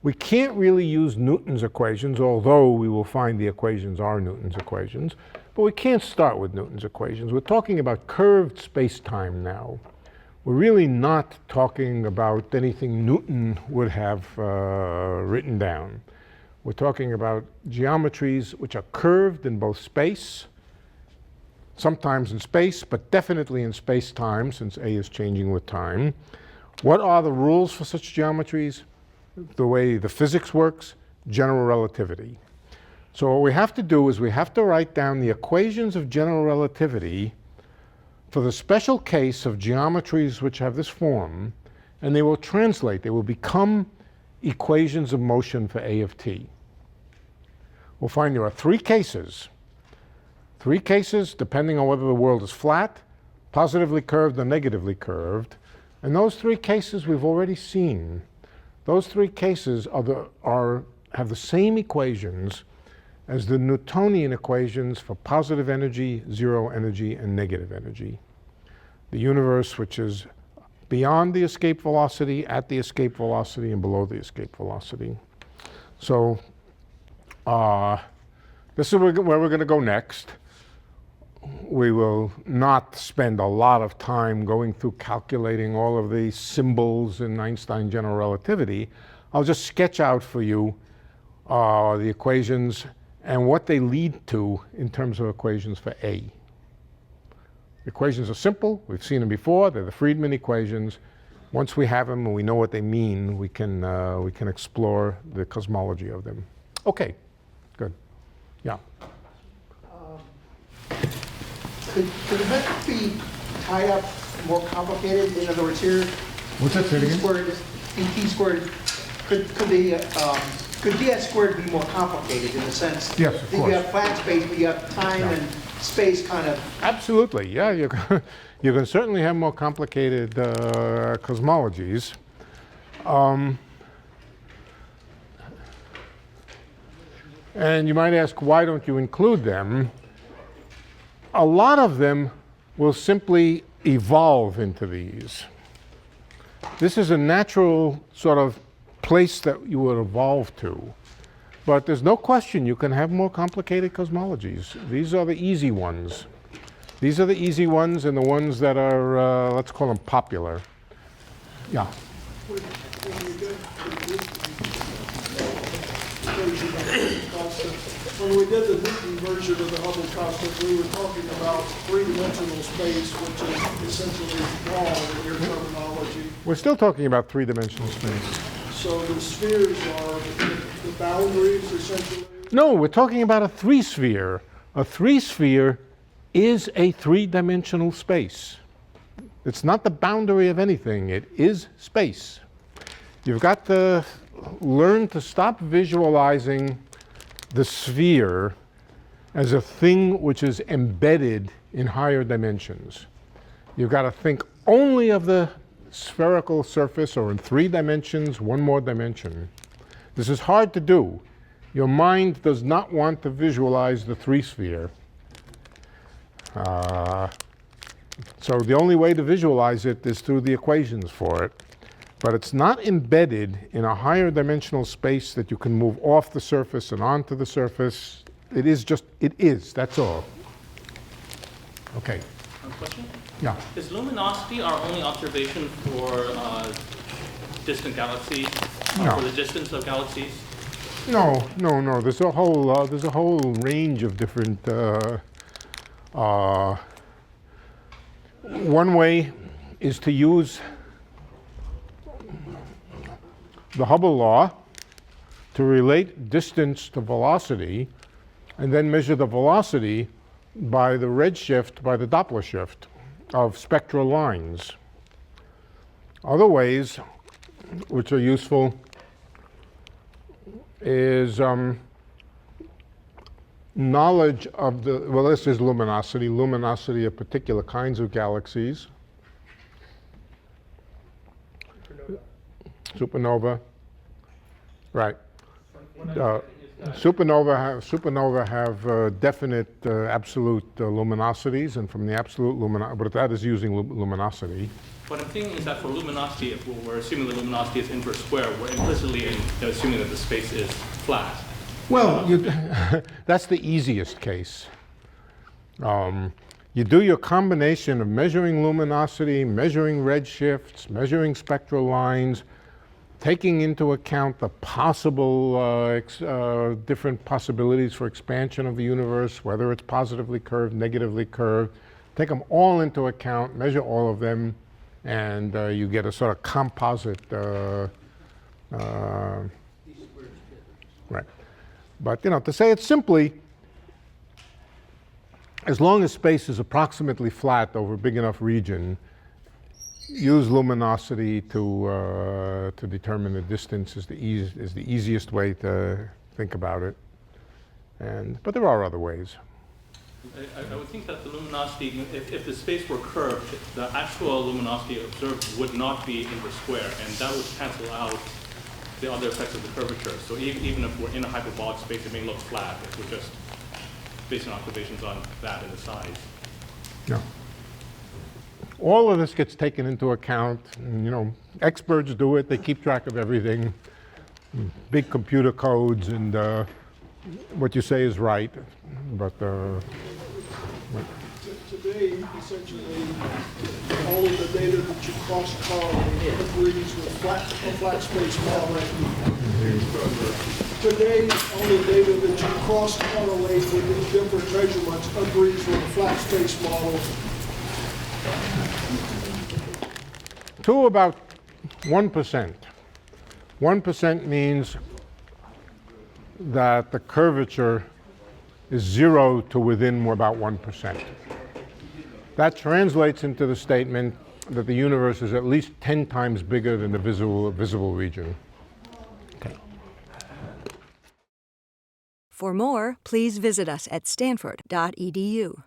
we can't really use Newton's equations, although we will find the equations are Newton's equations, but we can't start with Newton's equations. We're talking about curved space-time now. We're really not talking about anything Newton would have written down. We're talking about geometries which are curved in both space, sometimes in space, but definitely in space-time, since A is changing with time. What are the rules for such geometries? The way the physics works, general relativity. So what we have to do is we have to write down the equations of general relativity for the special case of geometries which have this form, and they will translate, they will become equations of motion for A of t. we'll find there are three cases. Three cases depending on whether the world is flat, positively curved, or negatively curved. And those three cases we've already seen. Those three cases have the same equations as the Newtonian equations for positive energy, zero energy, and negative energy. The universe which is beyond the escape velocity, at the escape velocity, and below the escape velocity. So this is where we're going to go next. We will not spend a lot of time going through calculating all of the symbols in Einstein general relativity. I'll just sketch out for you the equations and what they lead to in terms of equations for A. The equations are simple. We've seen them before. They're the Friedman equations. Once we have them and we know what they mean, we can explore the cosmology of them. Okay, good. Yeah. Could the metric be tied up more complicated? In other words, here, What's that, say it t again? squared, dt squared, could ds squared be more complicated in the sense Yes, of that course. you have flat space, but you have time and space kind of. Absolutely, yeah. You can certainly have more complicated cosmologies. And you might ask, why don't you include them? A lot of them will simply evolve into these. This is a natural sort of place that you would evolve to. But there's no question you can have more complicated cosmologies. These are the easy ones. These are the easy ones and the ones that are, let's call them popular. Yeah. When we did the Newton version of the Hubble constant, we were talking about three-dimensional space, which is essentially wrong in your terminology. We're still talking about three-dimensional space. So the spheres are the boundaries, essentially? No, we're talking about a three-sphere. A three-sphere is a three-dimensional space. It's not the boundary of anything. It is space. You've got to learn to stop visualizing the sphere as a thing which is embedded in higher dimensions. You've got to think only of the spherical surface, or in three dimensions, one more dimension. This is hard to do. Your mind does not want to visualize the three-sphere. So the only way to visualize it is through the equations for it. But it's not embedded in a higher dimensional space that you can move off the surface and onto the surface. It is just, it is, that's all. Okay. One question? Yeah. Is luminosity our only observation for distant galaxies? No. For the distance of galaxies? No. There's a whole range of different. One way is to use the Hubble law to relate distance to velocity, and then measure the velocity by the redshift, by the Doppler shift of spectral lines. Other ways which are useful is knowledge of the, well, this is luminosity of particular kinds of galaxies. Supernova. Right. Supernova have definite absolute luminosities, and from the absolute luminosity, but that is using luminosity. What I'm thinking is that for luminosity, if we're assuming the luminosity is inverse square, we're implicitly assuming that the space is flat. Well, that's the easiest case. You do your combination of measuring luminosity, measuring redshifts, measuring spectral lines, taking into account the possible different possibilities for expansion of the universe, whether it's positively curved, negatively curved. Take them all into account, measure all of them, and you get a sort of composite. Right. But to say it simply, as long as space is approximately flat over a big enough region, use luminosity to determine the distance is the easiest way to think about it. But there are other ways. I would think that the luminosity, if the space were curved, the actual luminosity observed would not be inverse square, and that would cancel out the other effects of the curvature. So even if we're in a hyperbolic space, it may look flat if we're just basing observations on that and the size. No. All of this gets taken into account. And, you know, experts do it. They keep track of everything. Big computer codes, and what you say is right. But Today, essentially, all of the data that you cross-correlate agrees with a flat space model. Today, all the data that you cross-correlate with these different measurements agrees with a flat space model. to about 1%. 1% means that the curvature is 0 to within about 1%. That translates into the statement that the universe is at least 10 times bigger than the visible region. Okay. For more, please visit us at stanford.edu.